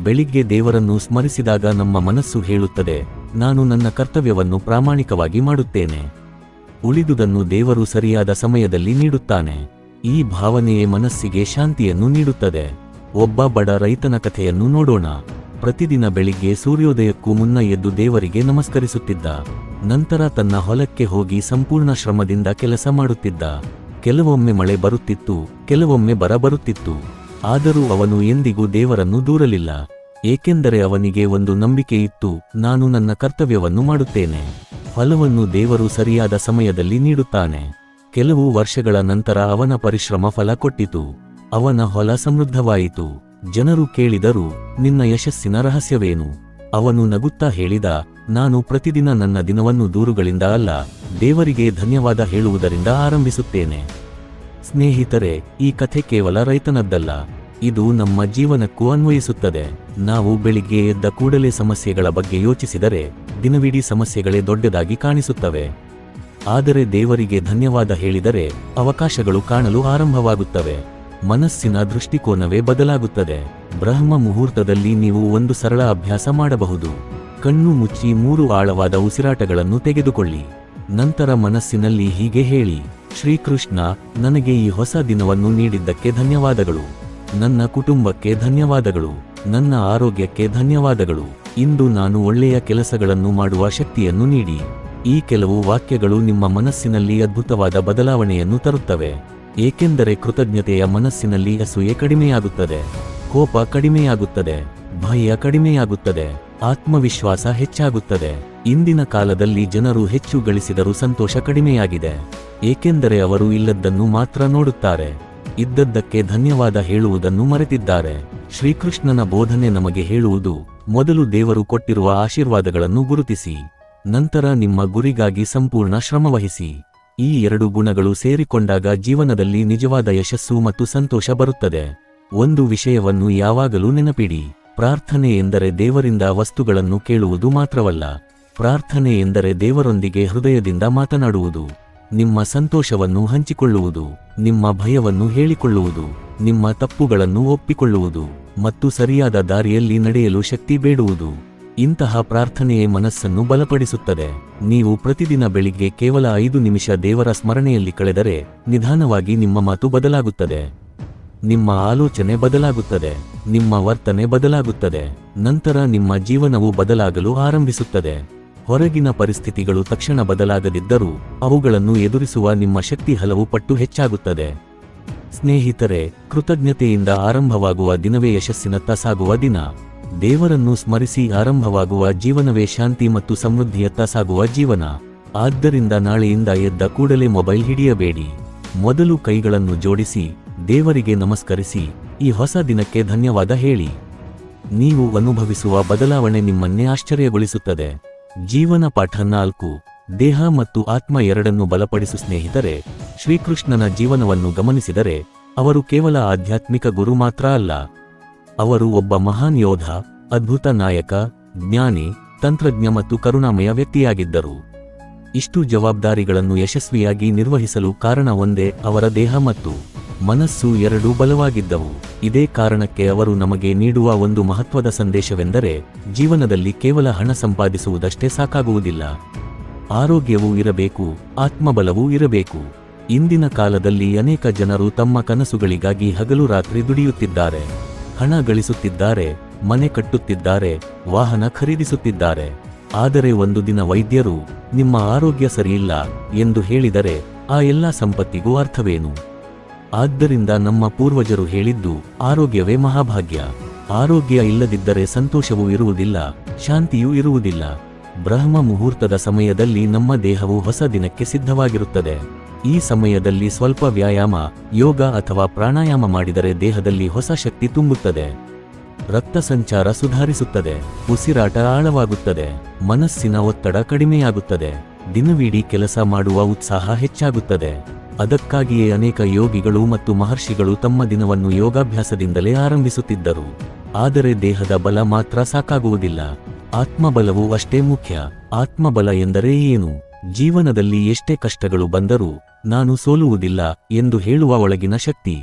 ಬೆಳಿಗ್ಗೆ ದೇವರನ್ನು ಸ್ಮರಿಸಿದಾಗ ನಮ್ಮ ಮನಸ್ಸು ಹೇಳುತ್ತದೆ, ನಾನು ನನ್ನ ಕರ್ತವ್ಯವನ್ನು ಪ್ರಾಮಾಣಿಕವಾಗಿ ಮಾಡುತ್ತೇನೆ, ಉಳಿದುದನ್ನು ದೇವರು ಸರಿಯಾದ ಸಮಯದಲ್ಲಿ ನೀಡುತ್ತಾನೆ. ಈ ಭಾವನೆಯೇ ಮನಸ್ಸಿಗೆ ಶಾಂತಿಯನ್ನು ನೀಡುತ್ತದೆ. ಒಬ್ಬ ಬಡ ರೈತನ ಕಥೆಯನ್ನು ನೋಡೋಣ. ಪ್ರತಿದಿನ ಬೆಳಿಗ್ಗೆ ಸೂರ್ಯೋದಯಕ್ಕೂ ಮುನ್ನ ಎದ್ದು ದೇವರಿಗೆ ನಮಸ್ಕರಿಸುತ್ತಿದ್ದ. ನಂತರ ತನ್ನ ಹೊಲಕ್ಕೆ ಹೋಗಿ ಸಂಪೂರ್ಣ ಶ್ರಮದಿಂದ ಕೆಲಸ ಮಾಡುತ್ತಿದ್ದ. ಕೆಲವೊಮ್ಮೆ ಮಳೆ ಬರುತ್ತಿತ್ತು, ಕೆಲವೊಮ್ಮೆ ಬರ ಬರುತ್ತಿತ್ತು. ಆದರೂ ಅವನು ಎಂದಿಗೂ ದೇವರನ್ನು ದೂರಲಿಲ್ಲ. ಏಕೆಂದರೆ ಅವನಿಗೆ ಒಂದು ನಂಬಿಕೆ ಇತ್ತು, ನಾನು ನನ್ನ ಕರ್ತವ್ಯವನ್ನು ಮಾಡುತ್ತೇನೆ, ಫಲವನ್ನು ದೇವರು ಸರಿಯಾದ ಸಮಯದಲ್ಲಿ ನೀಡುತ್ತಾನೆ. ಕೆಲವು ವರ್ಷಗಳ ನಂತರ ಅವನ ಪರಿಶ್ರಮ ಫಲ ಕೊಟ್ಟಿತು. ಅವನ ಹೊಲ ಸಮೃದ್ಧವಾಯಿತು. ಜನರು ಕೇಳಿದರು, ನಿನ್ನ ಯಶಸ್ಸಿನ ರಹಸ್ಯವೇನು? ಅವನು ನಗುತ್ತಾ ಹೇಳಿದ, ನಾನು ಪ್ರತಿದಿನ ನನ್ನ ದಿನವನ್ನು ದೂರುಗಳಿಂದ ಅಲ್ಲ, ದೇವರಿಗೆ ಧನ್ಯವಾದ ಹೇಳುವುದರಿಂದ ಆರಂಭಿಸುತ್ತೇನೆ. ಸ್ನೇಹಿತರೆ, ಈ ಕಥೆ ಕೇವಲ ರೈತನದ್ದಲ್ಲ, ಇದು ನಮ್ಮ ಜೀವನಕ್ಕೂ ಅನ್ವಯಿಸುತ್ತದೆ. ನಾವು ಬೆಳಿಗ್ಗೆ ಎದ್ದ ಕೂಡಲೇ ಸಮಸ್ಯೆಗಳ ಬಗ್ಗೆ ಯೋಚಿಸಿದರೆ ದಿನವಿಡೀ ಸಮಸ್ಯೆಗಳೇ ದೊಡ್ಡದಾಗಿ ಕಾಣಿಸುತ್ತವೆ. ಆದರೆ ದೇವರಿಗೆ ಧನ್ಯವಾದ ಹೇಳಿದರೆ ಅವಕಾಶಗಳು ಕಾಣಲು ಆರಂಭವಾಗುತ್ತವೆ. ಮನಸ್ಸಿನ ದೃಷ್ಟಿಕೋನವೇ ಬದಲಾಗುತ್ತದೆ. ಬ್ರಹ್ಮ ಮುಹೂರ್ತದಲ್ಲಿ ನೀವು ಒಂದು ಸರಳ ಅಭ್ಯಾಸ ಮಾಡಬಹುದು. ಕಣ್ಣು ಮುಚ್ಚಿ 3 ಆಳವಾದ ಉಸಿರಾಟಗಳನ್ನು ತೆಗೆದುಕೊಳ್ಳಿ. ನಂತರ ಮನಸ್ಸಿನಲ್ಲಿ ಹೀಗೆ ಹೇಳಿ, ಶ್ರೀಕೃಷ್ಣ, ನನಗೆ ಈ ಹೊಸ ದಿನವನ್ನು ನೀಡಿದ್ದಕ್ಕೆ ಧನ್ಯವಾದಗಳು. ನನ್ನ ಕುಟುಂಬಕ್ಕೆ ಧನ್ಯವಾದಗಳು. ನನ್ನ ಆರೋಗ್ಯಕ್ಕೆ ಧನ್ಯವಾದಗಳು. ಇಂದು ನಾನು ಒಳ್ಳೆಯ ಕೆಲಸಗಳನ್ನು ಮಾಡುವ ಶಕ್ತಿಯನ್ನು ನೀಡಿ. ಈ ಕೆಲವು ವಾಕ್ಯಗಳು ನಿಮ್ಮ ಮನಸ್ಸಿನಲ್ಲಿ ಅದ್ಭುತವಾದ ಬದಲಾವಣೆಯನ್ನು ತರುತ್ತವೆ. ಏಕೆಂದರೆ ಕೃತಜ್ಞತೆಯ ಮನಸ್ಸಿನಲ್ಲಿ ಅಸೂಯೆ ಕಡಿಮೆಯಾಗುತ್ತದೆ, ಕೋಪ ಕಡಿಮೆಯಾಗುತ್ತದೆ, ಭಯ ಕಡಿಮೆಯಾಗುತ್ತದೆ, ಆತ್ಮವಿಶ್ವಾಸ ಹೆಚ್ಚಾಗುತ್ತದೆ. ಇಂದಿನ ಕಾಲದಲ್ಲಿ ಜನರು ಹೆಚ್ಚು ಗಳಿಸಿದರೂ ಸಂತೋಷ ಕಡಿಮೆಯಾಗಿದೆ. ಏಕೆಂದರೆ ಅವರು ಇಲ್ಲದ್ದನ್ನು ಮಾತ್ರ ನೋಡುತ್ತಾರೆ, ಇದ್ದದ್ದಕ್ಕೆ ಧನ್ಯವಾದ ಹೇಳುವುದನ್ನು ಮರೆತಿದ್ದಾರೆ. ಶ್ರೀಕೃಷ್ಣನ ಬೋಧನೆ ನಮಗೆ ಹೇಳುವುದು, ಮೊದಲು ದೇವರು ಕೊಟ್ಟಿರುವ ಆಶೀರ್ವಾದಗಳನ್ನು ಗುರುತಿಸಿ, ನಂತರ ನಿಮ್ಮ ಗುರಿಗಾಗಿ ಸಂಪೂರ್ಣ ಶ್ರಮವಹಿಸಿ. ಈ 2 ಗುಣಗಳು ಸೇರಿಕೊಂಡಾಗ ಜೀವನದಲ್ಲಿ ನಿಜವಾದ ಯಶಸ್ಸು ಮತ್ತು ಸಂತೋಷ ಬರುತ್ತದೆ. ಒಂದು ವಿಷಯವನ್ನು ಯಾವಾಗಲೂ ನೆನಪಿಡಿ, ಪ್ರಾರ್ಥನೆ ಎಂದರೆ ದೇವರಿಂದ ವಸ್ತುಗಳನ್ನು ಕೇಳುವುದು ಮಾತ್ರವಲ್ಲ. ಪ್ರಾರ್ಥನೆ ಎಂದರೆ ದೇವರೊಂದಿಗೆ ಹೃದಯದಿಂದ ಮಾತನಾಡುವುದು, ನಿಮ್ಮ ಸಂತೋಷವನ್ನು ಹಂಚಿಕೊಳ್ಳುವುದು, ನಿಮ್ಮ ಭಯವನ್ನು ಹೇಳಿಕೊಳ್ಳುವುದು, ನಿಮ್ಮ ತಪ್ಪುಗಳನ್ನು ಒಪ್ಪಿಕೊಳ್ಳುವುದು ಮತ್ತು ಸರಿಯಾದ ದಾರಿಯಲ್ಲಿ ನಡೆಯಲು ಶಕ್ತಿ ಬೇಡುವುದು. ಇಂತಹ ಪ್ರಾರ್ಥನೆಯೇ ಮನಸ್ಸನ್ನು ಬಲಪಡಿಸುತ್ತದೆ. ನೀವು ಪ್ರತಿದಿನ ಬೆಳಿಗ್ಗೆ ಕೇವಲ 5 ನಿಮಿಷ ದೇವರ ಸ್ಮರಣೆಯಲ್ಲಿ ಕಳೆದರೆ ನಿಧಾನವಾಗಿ ನಿಮ್ಮ ಮಾತು ಬದಲಾಗುತ್ತದೆ, ನಿಮ್ಮ ಆಲೋಚನೆ ಬದಲಾಗುತ್ತದೆ, ನಿಮ್ಮ ವರ್ತನೆ ಬದಲಾಗುತ್ತದೆ. ನಂತರ ನಿಮ್ಮ ಜೀವನವು ಬದಲಾಗಲು ಆರಂಭಿಸುತ್ತದೆ. ಹೊರಗಿನ ಪರಿಸ್ಥಿತಿಗಳು ತಕ್ಷಣ ಬದಲಾಗದಿದ್ದರೂ ಅವುಗಳನ್ನು ಎದುರಿಸುವ ನಿಮ್ಮ ಶಕ್ತಿ ಹಲವು ಪಟ್ಟು ಹೆಚ್ಚಾಗುತ್ತದೆ. ಸ್ನೇಹಿತರೆ, ಕೃತಜ್ಞತೆಯಿಂದ ಆರಂಭವಾಗುವ ದಿನವೇ ಯಶಸ್ಸಿನತ್ತ ಸಾಗುವ ದಿನ. ದೇವರನ್ನು ಸ್ಮರಿಸಿ ಆರಂಭವಾಗುವ ಜೀವನವೇ ಶಾಂತಿ ಮತ್ತು ಸಮೃದ್ಧಿಯತ್ತ ಸಾಗುವ ಜೀವನ. ಆದ್ದರಿಂದ ನಾಳೆಯಿಂದ ಎದ್ದ ಕೂಡಲೇ ಮೊಬೈಲ್ ಹಿಡಿಯಬೇಡಿ. ಮೊದಲು ಕೈಗಳನ್ನು ಜೋಡಿಸಿ ದೇವರಿಗೆ ನಮಸ್ಕರಿಸಿ ಈ ಹೊಸ ದಿನಕ್ಕೆ ಧನ್ಯವಾದ ಹೇಳಿ. ನೀವು ಅನುಭವಿಸುವ ಬದಲಾವಣೆ ನಿಮ್ಮನ್ನೇ ಆಶ್ಚರ್ಯಗೊಳಿಸುತ್ತದೆ. ಜೀವನ ಪಾಠ 4. ದೇಹ ಮತ್ತು ಆತ್ಮ ಎರಡನ್ನೂ ಬಲಪಡಿಸು. ಸ್ನೇಹಿತರೆ, ಶ್ರೀಕೃಷ್ಣನ ಜೀವನವನ್ನು ಗಮನಿಸಿದರೆ ಅವರು ಕೇವಲ ಆಧ್ಯಾತ್ಮಿಕ ಗುರು ಮಾತ್ರ ಅಲ್ಲ, ಅವರು ಒಬ್ಬ ಮಹಾನ್ ಯೋಧ, ಅದ್ಭುತ ನಾಯಕ, ಜ್ಞಾನಿ, ತಂತ್ರಜ್ಞ ಮತ್ತು ಕರುಣಾಮಯ ವ್ಯಕ್ತಿಯಾಗಿದ್ದರು. ಇಷ್ಟು ಜವಾಬ್ದಾರಿಗಳನ್ನು ಯಶಸ್ವಿಯಾಗಿ ನಿರ್ವಹಿಸಲು ಕಾರಣ ಒಂದೇ, ಅವರ ದೇಹ ಮತ್ತು ಮನಸ್ಸು ಎರಡೂ ಬಲವಾಗಿದ್ದವು. ಇದೇ ಕಾರಣಕ್ಕೆ ಅವರು ನಮಗೆ ನೀಡುವ ಒಂದು ಮಹತ್ವದ ಸಂದೇಶವೆಂದರೆ, ಜೀವನದಲ್ಲಿ ಕೇವಲ ಹಣ ಸಂಪಾದಿಸುವುದಷ್ಟೇ ಸಾಕಾಗುವುದಿಲ್ಲ, ಆರೋಗ್ಯವೂ ಇರಬೇಕು, ಆತ್ಮಬಲವೂ ಇರಬೇಕು. ಇಂದಿನ ಕಾಲದಲ್ಲಿ ಅನೇಕ ಜನರು ತಮ್ಮ ಕನಸುಗಳಿಗಾಗಿ ಹಗಲು ರಾತ್ರಿ ದುಡಿಯುತ್ತಿದ್ದಾರೆ, ಹಣ ಗಳಿಸುತ್ತಿದ್ದಾರೆ, ಮನೆ ಕಟ್ಟುತ್ತಿದ್ದಾರೆ, ವಾಹನ ಖರೀದಿಸುತ್ತಿದ್ದಾರೆ. ಆದರೆ ಒಂದು ದಿನ ವೈದ್ಯರು ನಿಮ್ಮ ಆರೋಗ್ಯ ಸರಿಯಿಲ್ಲ ಎಂದು ಹೇಳಿದರೆ ಆ ಎಲ್ಲ ಸಂಪತ್ತಿಗೂ ಅರ್ಥವೇನು? ಆದ್ದರಿಂದ ನಮ್ಮ ಪೂರ್ವಜರು ಹೇಳಿದ್ದು, ಆರೋಗ್ಯವೇ ಮಹಾಭಾಗ್ಯ. ಆರೋಗ್ಯ ಇಲ್ಲದಿದ್ದರೆ ಸಂತೋಷವೂ ಇರುವುದಿಲ್ಲ, ಶಾಂತಿಯೂ ಇರುವುದಿಲ್ಲ. ಬ್ರಹ್ಮ ಮುಹೂರ್ತದ ಸಮಯದಲ್ಲಿ ನಮ್ಮ ದೇಹವು ಹೊಸ ದಿನಕ್ಕೆ ಸಿದ್ಧವಾಗಿರುತ್ತದೆ. ಈ ಸಮಯದಲ್ಲಿ ಸ್ವಲ್ಪ ವ್ಯಾಯಾಮ, ಯೋಗ ಅಥವಾ ಪ್ರಾಣಾಯಾಮ ಮಾಡಿದರೆ ದೇಹದಲ್ಲಿ ಹೊಸ ಶಕ್ತಿ ತುಂಬುತ್ತದೆ, ರಕ್ತ ಸಂಚಾರ ಸುಧಾರಿಸುತ್ತದೆ, ಉಸಿರಾಟ ಆಳವಾಗುತ್ತದೆ, ಮನಸ್ಸಿನ ಒತ್ತಡ ಕಡಿಮೆಯಾಗುತ್ತದೆ, ದಿನವಿಡೀ ಕೆಲಸ ಮಾಡುವ ಉತ್ಸಾಹ ಹೆಚ್ಚಾಗುತ್ತದೆ. ಅದಕ್ಕಾಗಿಯೇ ಅನೇಕ ಯೋಗಿಗಳು ಮತ್ತು ಮಹರ್ಷಿಗಳು ತಮ್ಮ ದಿನವನ್ನು ಯೋಗಾಭ್ಯಾಸದಿಂದಲೇ ಆರಂಭಿಸುತ್ತಿದ್ದರು. ಆದರೆ ದೇಹದ ಬಲ ಮಾತ್ರ ಸಾಕಾಗುವುದಿಲ್ಲ, ಆತ್ಮಬಲವೂ ಅಷ್ಟೇ ಮುಖ್ಯ. ಆತ್ಮಬಲ ಎಂದರೆ ಏನು? ಜೀವನದಲ್ಲಿ ಎಷ್ಟೇ ಕಷ್ಟಗಳು ಬಂದರೂ ನಾನು ಸೋಲುವುದಿಲ್ಲ ಎಂದು ಹೇಳುವ ಒಳಗಿನ ಶಕ್ತಿ.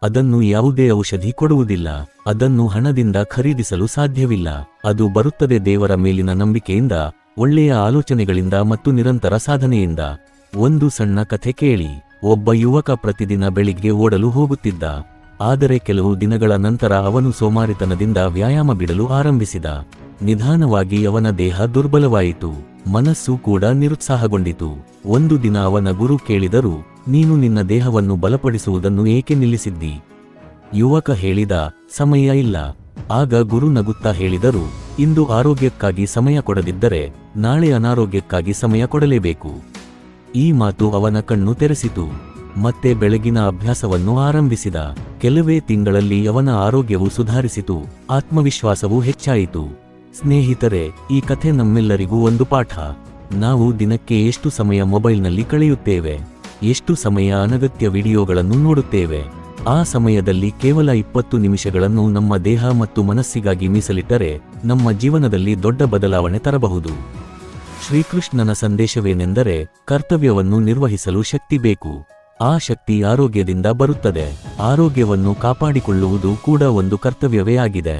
ಅದನ್ನು ಯಾವುದೇ ಔಷಧಿ ಕೊಡುವುದಿಲ್ಲ, ಅದನ್ನು ಹಣದಿಂದ ಖರೀದಿಸಲು ಸಾಧ್ಯವಿಲ್ಲ. ಅದು ಬರುತ್ತದೆ ದೇವರ ಮೇಲಿನ ನಂಬಿಕೆಯಿಂದ, ಒಳ್ಳೆಯ ಆಲೋಚನೆಗಳಿಂದ ಮತ್ತು ನಿರಂತರ ಸಾಧನೆಯಿಂದ. ಒಂದು ಸಣ್ಣ ಕಥೆ ಕೇಳಿ. ಒಬ್ಬ ಯುವಕ ಪ್ರತಿದಿನ ಬೆಳಿಗ್ಗೆ ಓಡಲು ಹೋಗುತ್ತಿದ್ದ. ಆದರೆ ಕೆಲವು ದಿನಗಳ ನಂತರ ಅವನು ಸೋಮಾರಿತನದಿಂದ ವ್ಯಾಯಾಮ ಬಿಡಲು ಆರಂಭಿಸಿದ. ನಿಧಾನವಾಗಿ ಅವನ ದೇಹ ದುರ್ಬಲವಾಯಿತು, ಮನಸ್ಸು ಕೂಡ ನಿರುತ್ಸಾಹಗೊಂಡಿತು. ಒಂದು ದಿನ ಅವನ ಗುರು ಕೇಳಿದರು, ನೀನು ನಿನ್ನ ದೇಹವನ್ನು ಬಲಪಡಿಸುವುದನ್ನು ಏಕೆ ನಿಲ್ಲಿಸಿದ್ದಿ? ಯುವಕ ಹೇಳಿದ, ಸಮಯ ಇಲ್ಲ. ಆಗ ಗುರು ನಗುತ್ತಾ ಹೇಳಿದರು, ಇಂದು ಆರೋಗ್ಯಕ್ಕಾಗಿ ಸಮಯ ಕೊಡದಿದ್ದರೆ ನಾಳೆ ಅನಾರೋಗ್ಯಕ್ಕಾಗಿ ಸಮಯ ಕೊಡಲೇಬೇಕು. ಈ ಮಾತು ಅವನ ಕಣ್ಣು ತೆರೆಸಿತು. ಮತ್ತೆ ಬೆಳಗಿನ ಅಭ್ಯಾಸವನ್ನು ಆರಂಭಿಸಿದ. ಕೆಲವೇ ತಿಂಗಳಲ್ಲಿ ಅವನ ಆರೋಗ್ಯವು ಸುಧಾರಿಸಿತು, ಆತ್ಮವಿಶ್ವಾಸವೂ ಹೆಚ್ಚಾಯಿತು. ಸ್ನೇಹಿತರೆ, ಈ ಕಥೆ ನಮ್ಮೆಲ್ಲರಿಗೂ ಒಂದು ಪಾಠ. ನಾವು ದಿನಕ್ಕೆ ಎಷ್ಟು ಸಮಯ ಮೊಬೈಲ್ನಲ್ಲಿ ಕಳೆಯುತ್ತೇವೆ, ಎಷ್ಟು ಸಮಯ ಅನಗತ್ಯ ವಿಡಿಯೋಗಳನ್ನು ನೋಡುತ್ತೇವೆ. ಆ ಸಮಯದಲ್ಲಿ ಕೇವಲ 20 ನಿಮಿಷಗಳನ್ನು ನಮ್ಮ ದೇಹ ಮತ್ತು ಮನಸ್ಸಿಗಾಗಿ ಮೀಸಲಿಟ್ಟರೆ ನಮ್ಮ ಜೀವನದಲ್ಲಿ ದೊಡ್ಡ ಬದಲಾವಣೆ ತರಬಹುದು. ಶ್ರೀಕೃಷ್ಣನ ಸಂದೇಶವೇನೆಂದರೆ, ಕರ್ತವ್ಯವನ್ನು ನಿರ್ವಹಿಸಲು ಶಕ್ತಿ ಬೇಕು. ಆ ಶಕ್ತಿ ಆರೋಗ್ಯದಿಂದ ಬರುತ್ತದೆ. ಆರೋಗ್ಯವನ್ನು ಕಾಪಾಡಿಕೊಳ್ಳುವುದು ಕೂಡ ಒಂದು ಕರ್ತವ್ಯವೇ ಆಗಿದೆ.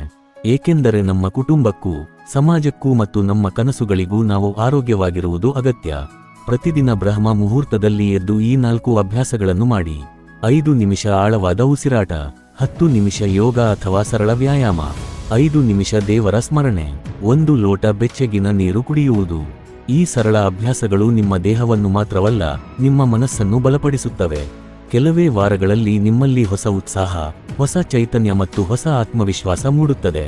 ಏಕೆಂದರೆ ನಮ್ಮ ಕುಟುಂಬಕ್ಕೂ, ಸಮಾಜಕ್ಕೂ ಮತ್ತು ನಮ್ಮ ಕನಸುಗಳಿಗೂ ನಾವು ಆರೋಗ್ಯವಾಗಿರುವುದು ಅಗತ್ಯ. ಪ್ರತಿದಿನ ಬ್ರಹ್ಮ ಮುಹೂರ್ತದಲ್ಲಿ ಎದ್ದು ಈ 4 ಅಭ್ಯಾಸಗಳನ್ನು ಮಾಡಿ. 5 ನಿಮಿಷ ಆಳವಾದ ಉಸಿರಾಟ, 10 ನಿಮಿಷ ಯೋಗ ಅಥವಾ ಸರಳ ವ್ಯಾಯಾಮ, 5 ನಿಮಿಷ ದೇವರ ಸ್ಮರಣೆ, 1 ಲೋಟ ಬೆಚ್ಚಗಿನ ನೀರು ಕುಡಿಯುವುದು. ಈ ಸರಳ ಅಭ್ಯಾಸಗಳು ನಿಮ್ಮ ದೇಹವನ್ನು ಮಾತ್ರವಲ್ಲ, ನಿಮ್ಮ ಮನಸ್ಸನ್ನು ಬಲಪಡಿಸುತ್ತವೆ. ಕೆಲವೇ ವಾರಗಳಲ್ಲಿ ನಿಮ್ಮಲ್ಲಿ ಹೊಸ ಉತ್ಸಾಹ, ಹೊಸ ಚೈತನ್ಯ ಮತ್ತು ಹೊಸ ಆತ್ಮವಿಶ್ವಾಸ ಮೂಡುತ್ತದೆ.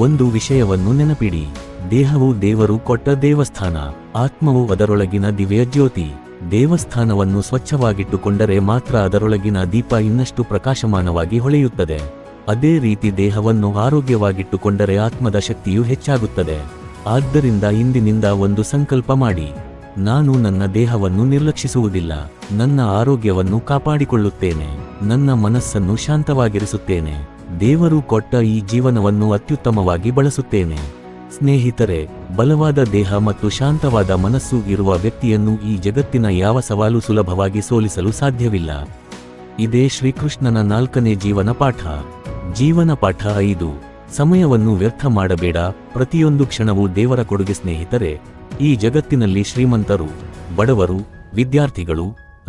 ಒಂದು ವಿಷಯವನ್ನು ನೆನಪಿಡಿ, ದೇಹವು ದೇವರು ಕೊಟ್ಟ ದೇವಸ್ಥಾನ, ಆತ್ಮವು ಅದರೊಳಗಿನ ದಿವ್ಯ ಜ್ಯೋತಿ. ದೇವಸ್ಥಾನವನ್ನು ಸ್ವಚ್ಛವಾಗಿಟ್ಟುಕೊಂಡರೆ ಮಾತ್ರ ಅದರೊಳಗಿನ ದೀಪ ಇನ್ನಷ್ಟು ಪ್ರಕಾಶಮಾನವಾಗಿ ಹೊಳೆಯುತ್ತದೆ. ಅದೇ ರೀತಿ ದೇಹವನ್ನು ಆರೋಗ್ಯವಾಗಿಟ್ಟುಕೊಂಡರೆ ಆತ್ಮದ ಶಕ್ತಿಯು ಹೆಚ್ಚಾಗುತ್ತದೆ. ಆದ್ದರಿಂದ ಇಂದಿನಿಂದ ಒಂದು ಸಂಕಲ್ಪ ಮಾಡಿ, ನಾನು ನನ್ನ ದೇಹವನ್ನು ನಿರ್ಲಕ್ಷಿಸುವುದಿಲ್ಲ, ನನ್ನ ಆರೋಗ್ಯವನ್ನು ಕಾಪಾಡಿಕೊಳ್ಳುತ್ತೇನೆ, ನನ್ನ ಮನಸ್ಸನ್ನು ಶಾಂತವಾಗಿರಿಸುತ್ತೇನೆ, ದೇವರು ಕೊಟ್ಟ ಈ ಜೀವನವನ್ನು ಅತ್ಯುತ್ತಮವಾಗಿ ಬಳಸುತ್ತೇನೆ. ಸ್ನೇಹಿತರೆ, ಬಲವಾದ ದೇಹ ಮತ್ತು ಶಾಂತವಾದ ಮನಸ್ಸು ಇರುವ ವ್ಯಕ್ತಿಯನ್ನು ಈ ಜಗತ್ತಿನ ಯಾವ ಸವಾಲು ಸುಲಭವಾಗಿ ಸೋಲಿಸಲು ಸಾಧ್ಯವಿಲ್ಲ. ಇದೇ ಶ್ರೀಕೃಷ್ಣನ 4ನೇ ಜೀವನ ಪಾಠ. ಜೀವನ ಪಾಠ 5. ಸಮಯವನ್ನು ವ್ಯರ್ಥ ಮಾಡಬೇಡ, ಪ್ರತಿಯೊಂದು ಕ್ಷಣವೂ ದೇವರ ಕೊಡುಗೆ. ಸ್ನೇಹಿತರೆ, ಈ ಜಗತ್ತಿನಲ್ಲಿ ಶ್ರೀಮಂತರು, ಬಡವರು, ವಿದ್ಯಾರ್ಥಿಗಳು,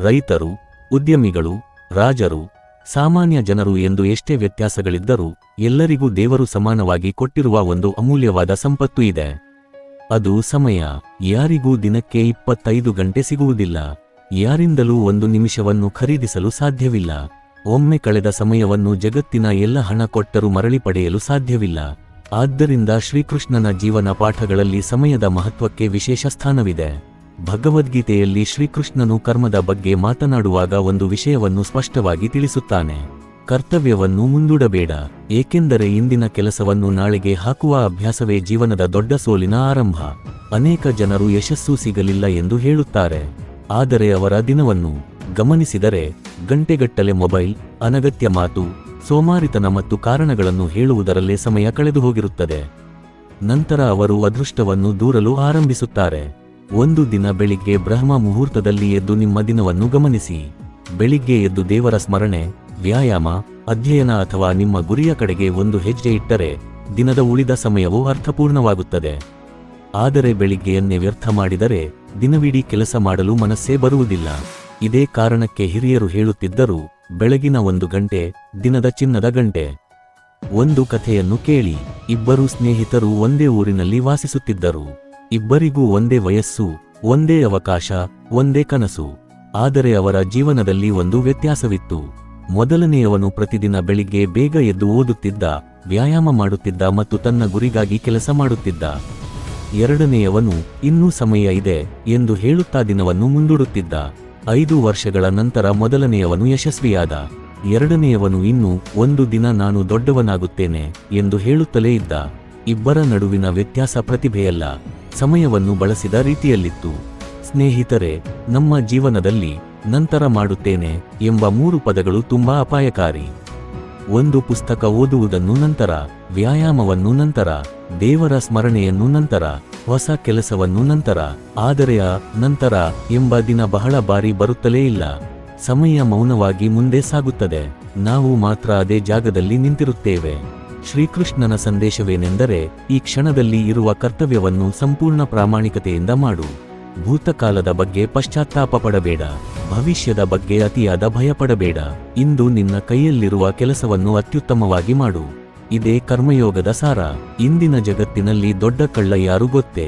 ರೈತರು, ಉದ್ಯಮಿಗಳು, ರಾಜರು, ಸಾಮಾನ್ಯ ಜನರು ಎಂದು ಎಷ್ಟೇ ವ್ಯತ್ಯಾಸಗಳಿದ್ದರೂ ಎಲ್ಲರಿಗೂ ದೇವರು ಸಮಾನವಾಗಿ ಕೊಟ್ಟಿರುವ ಒಂದು ಅಮೂಲ್ಯವಾದ ಸಂಪತ್ತು ಇದೆ. ಅದು ಸಮಯ. ಯಾರಿಗೂ ದಿನಕ್ಕೆ 25 ಗಂಟೆ ಸಿಗುವುದಿಲ್ಲ. ಯಾರಿಂದಲೂ 1 ನಿಮಿಷವನ್ನು ಖರೀದಿಸಲು ಸಾಧ್ಯವಿಲ್ಲ. ಒಮ್ಮೆ ಕಳೆದ ಸಮಯವನ್ನು ಜಗತ್ತಿನ ಎಲ್ಲ ಹಣ ಕೊಟ್ಟರೂ ಮರಳಿ ಪಡೆಯಲು ಸಾಧ್ಯವಿಲ್ಲ. ಆದ್ದರಿಂದ ಶ್ರೀಕೃಷ್ಣನ ಜೀವನ ಪಾಠಗಳಲ್ಲಿ ಸಮಯದ ಮಹತ್ವಕ್ಕೆ ವಿಶೇಷ ಸ್ಥಾನವಿದೆ. ಭಗವದ್ಗೀತೆಯಲ್ಲಿ ಶ್ರೀಕೃಷ್ಣನು ಕರ್ಮದ ಬಗ್ಗೆ ಮಾತನಾಡುವಾಗ ಒಂದು ವಿಷಯವನ್ನು ಸ್ಪಷ್ಟವಾಗಿ ತಿಳಿಸುತ್ತಾನೆ. ಕರ್ತವ್ಯವನ್ನು ಮುಂದೂಡಬೇಡ, ಏಕೆಂದರೆ ಇಂದಿನ ಕೆಲಸವನ್ನು ನಾಳೆಗೆ ಹಾಕುವ ಅಭ್ಯಾಸವೇ ಜೀವನದ ದೊಡ್ಡ ಸೋಲಿನ ಆರಂಭ. ಅನೇಕ ಜನರು ಯಶಸ್ಸು ಸಿಗಲಿಲ್ಲ ಎಂದು ಹೇಳುತ್ತಾರೆ, ಆದರೆ ಅವರ ದಿನವನ್ನು ಗಮನಿಸಿದರೆ ಗಂಟೆಗಟ್ಟಲೆ ಮೊಬೈಲ್, ಅನಗತ್ಯ ಮಾತು, ಸೋಮಾರಿತನ ಮತ್ತು ಕಾರಣಗಳನ್ನು ಹೇಳುವುದರಲ್ಲೇ ಸಮಯ ಕಳೆದು ಹೋಗಿರುತ್ತದೆ. ನಂತರ ಅವರು ಅದೃಷ್ಟವನ್ನು ದೂರಲು ಆರಂಭಿಸುತ್ತಾರೆ. ಒಂದು ದಿನ ಬೆಳಿಗ್ಗೆ ಬ್ರಹ್ಮ ಮುಹೂರ್ತದಲ್ಲಿ ಎದ್ದು ನಿಮ್ಮ ದಿನವನ್ನು ಗಮನಿಸಿ. ಬೆಳಿಗ್ಗೆ ಎದ್ದು ದೇವರ ಸ್ಮರಣೆ, ವ್ಯಾಯಾಮ, ಅಧ್ಯಯನ ಅಥವಾ ನಿಮ್ಮ ಗುರಿಯ ಕಡೆಗೆ ಒಂದು ಹೆಜ್ಜೆ ಇಟ್ಟರೆ ದಿನದ ಉಳಿದ ಸಮಯವು ಅರ್ಥಪೂರ್ಣವಾಗುತ್ತದೆ. ಆದರೆ ಬೆಳಿಗ್ಗೆಯನ್ನೇ ವ್ಯರ್ಥ ಮಾಡಿದರೆ ದಿನವಿಡೀ ಕೆಲಸ ಮಾಡಲು ಮನಸ್ಸೇ ಬರುವುದಿಲ್ಲ. ಇದೇ ಕಾರಣಕ್ಕೆ ಹಿರಿಯರು ಹೇಳುತ್ತಿದ್ದರು, ಬೆಳಗಿನ 1 ಗಂಟೆ ದಿನದ ಚಿನ್ನದ ಗಂಟೆ. ಒಂದು ಕಥೆಯನ್ನು ಕೇಳಿ. ಇಬ್ಬರು ಸ್ನೇಹಿತರು ಒಂದೇ ಊರಿನಲ್ಲಿ ವಾಸಿಸುತ್ತಿದ್ದರು. ಇಬ್ಬರಿಗೂ ಒಂದೇ ವಯಸ್ಸು, ಒಂದೇ ಅವಕಾಶ, ಒಂದೇ ಕನಸು. ಆದರೆ ಅವರ ಜೀವನದಲ್ಲಿ ಒಂದು ವ್ಯತ್ಯಾಸವಿತ್ತು. ಮೊದಲನೆಯವನು ಪ್ರತಿದಿನ ಬೆಳಿಗ್ಗೆ ಬೇಗ ಎದ್ದು ಓದುತ್ತಿದ್ದ, ವ್ಯಾಯಾಮ ಮಾಡುತ್ತಿದ್ದ ಮತ್ತು ತನ್ನ ಗುರಿಗಾಗಿ ಕೆಲಸ ಮಾಡುತ್ತಿದ್ದ. ಎರಡನೆಯವನು ಇನ್ನೂ ಸಮಯ ಇದೆ ಎಂದು ಹೇಳುತ್ತಾ ದಿನವನ್ನು ಮುಂದೂಡುತ್ತಿದ್ದ. 5 ವರ್ಷಗಳ ನಂತರ ಮೊದಲನೆಯವನು ಯಶಸ್ವಿಯಾದ. ಎರಡನೆಯವನು ಇನ್ನೂ ಒಂದು ದಿನ ನಾನು ದೊಡ್ಡವನಾಗುತ್ತೇನೆ ಎಂದು ಹೇಳುತ್ತಲೇ ಇದ್ದ. ಇಬ್ಬರ ನಡುವಿನ ವ್ಯತ್ಯಾಸ ಪ್ರತಿಭೆಯಲ್ಲ, ಸಮಯವನ್ನು ಬಳಸಿದ ರೀತಿಯಲ್ಲಿತ್ತು. ಸ್ನೇಹಿತರೆ, ನಮ್ಮ ಜೀವನದಲ್ಲಿ ನಂತರ ಮಾಡುತ್ತೇನೆ ಎಂಬ 3 ಪದಗಳು ತುಂಬಾ ಅಪಾಯಕಾರಿ. ಒಂದು ಪುಸ್ತಕ ಓದುವುದನ್ನು ನಂತರ, ವ್ಯಾಯಾಮವನ್ನು ನಂತರ, ದೇವರ ಸ್ಮರಣೆಯನ್ನು ನಂತರ, ಹೊಸ ಕೆಲಸವನ್ನು ನಂತರ. ಆದರೆ ಆ ನಂತರ ಎಂಬ ದಿನ ಬಹಳ ಬಾರಿ ಬರುತ್ತಲೇ ಇಲ್ಲ. ಸಮಯ ಮೌನವಾಗಿ ಮುಂದೆ ಸಾಗುತ್ತದೆ, ನಾವು ಮಾತ್ರ ಅದೇ ಜಾಗದಲ್ಲಿ ನಿಂತಿರುತ್ತೇವೆ. ಶ್ರೀಕೃಷ್ಣನ ಸಂದೇಶವೇನೆಂದರೆ, ಈ ಕ್ಷಣದಲ್ಲಿ ಇರುವ ಕರ್ತವ್ಯವನ್ನು ಸಂಪೂರ್ಣ ಪ್ರಾಮಾಣಿಕತೆಯಿಂದ ಮಾಡು. ಭೂತಕಾಲದ ಬಗ್ಗೆ ಪಶ್ಚಾತ್ತಾಪ ಪಡಬೇಡ. ಭವಿಷ್ಯದ ಬಗ್ಗೆ ಅತಿಯಾದ ಭಯಪಡಬೇಡ. ಇಂದು ನಿನ್ನ ಕೈಯಲ್ಲಿರುವ ಕೆಲಸವನ್ನು ಅತ್ಯುತ್ತಮವಾಗಿ ಮಾಡು. ಇದೇ ಕರ್ಮಯೋಗದ ಸಾರ. ಇಂದಿನ ಜಗತ್ತಿನಲ್ಲಿ ದೊಡ್ಡ ಕಳ್ಳ ಯಾರು ಗೊತ್ತೇ?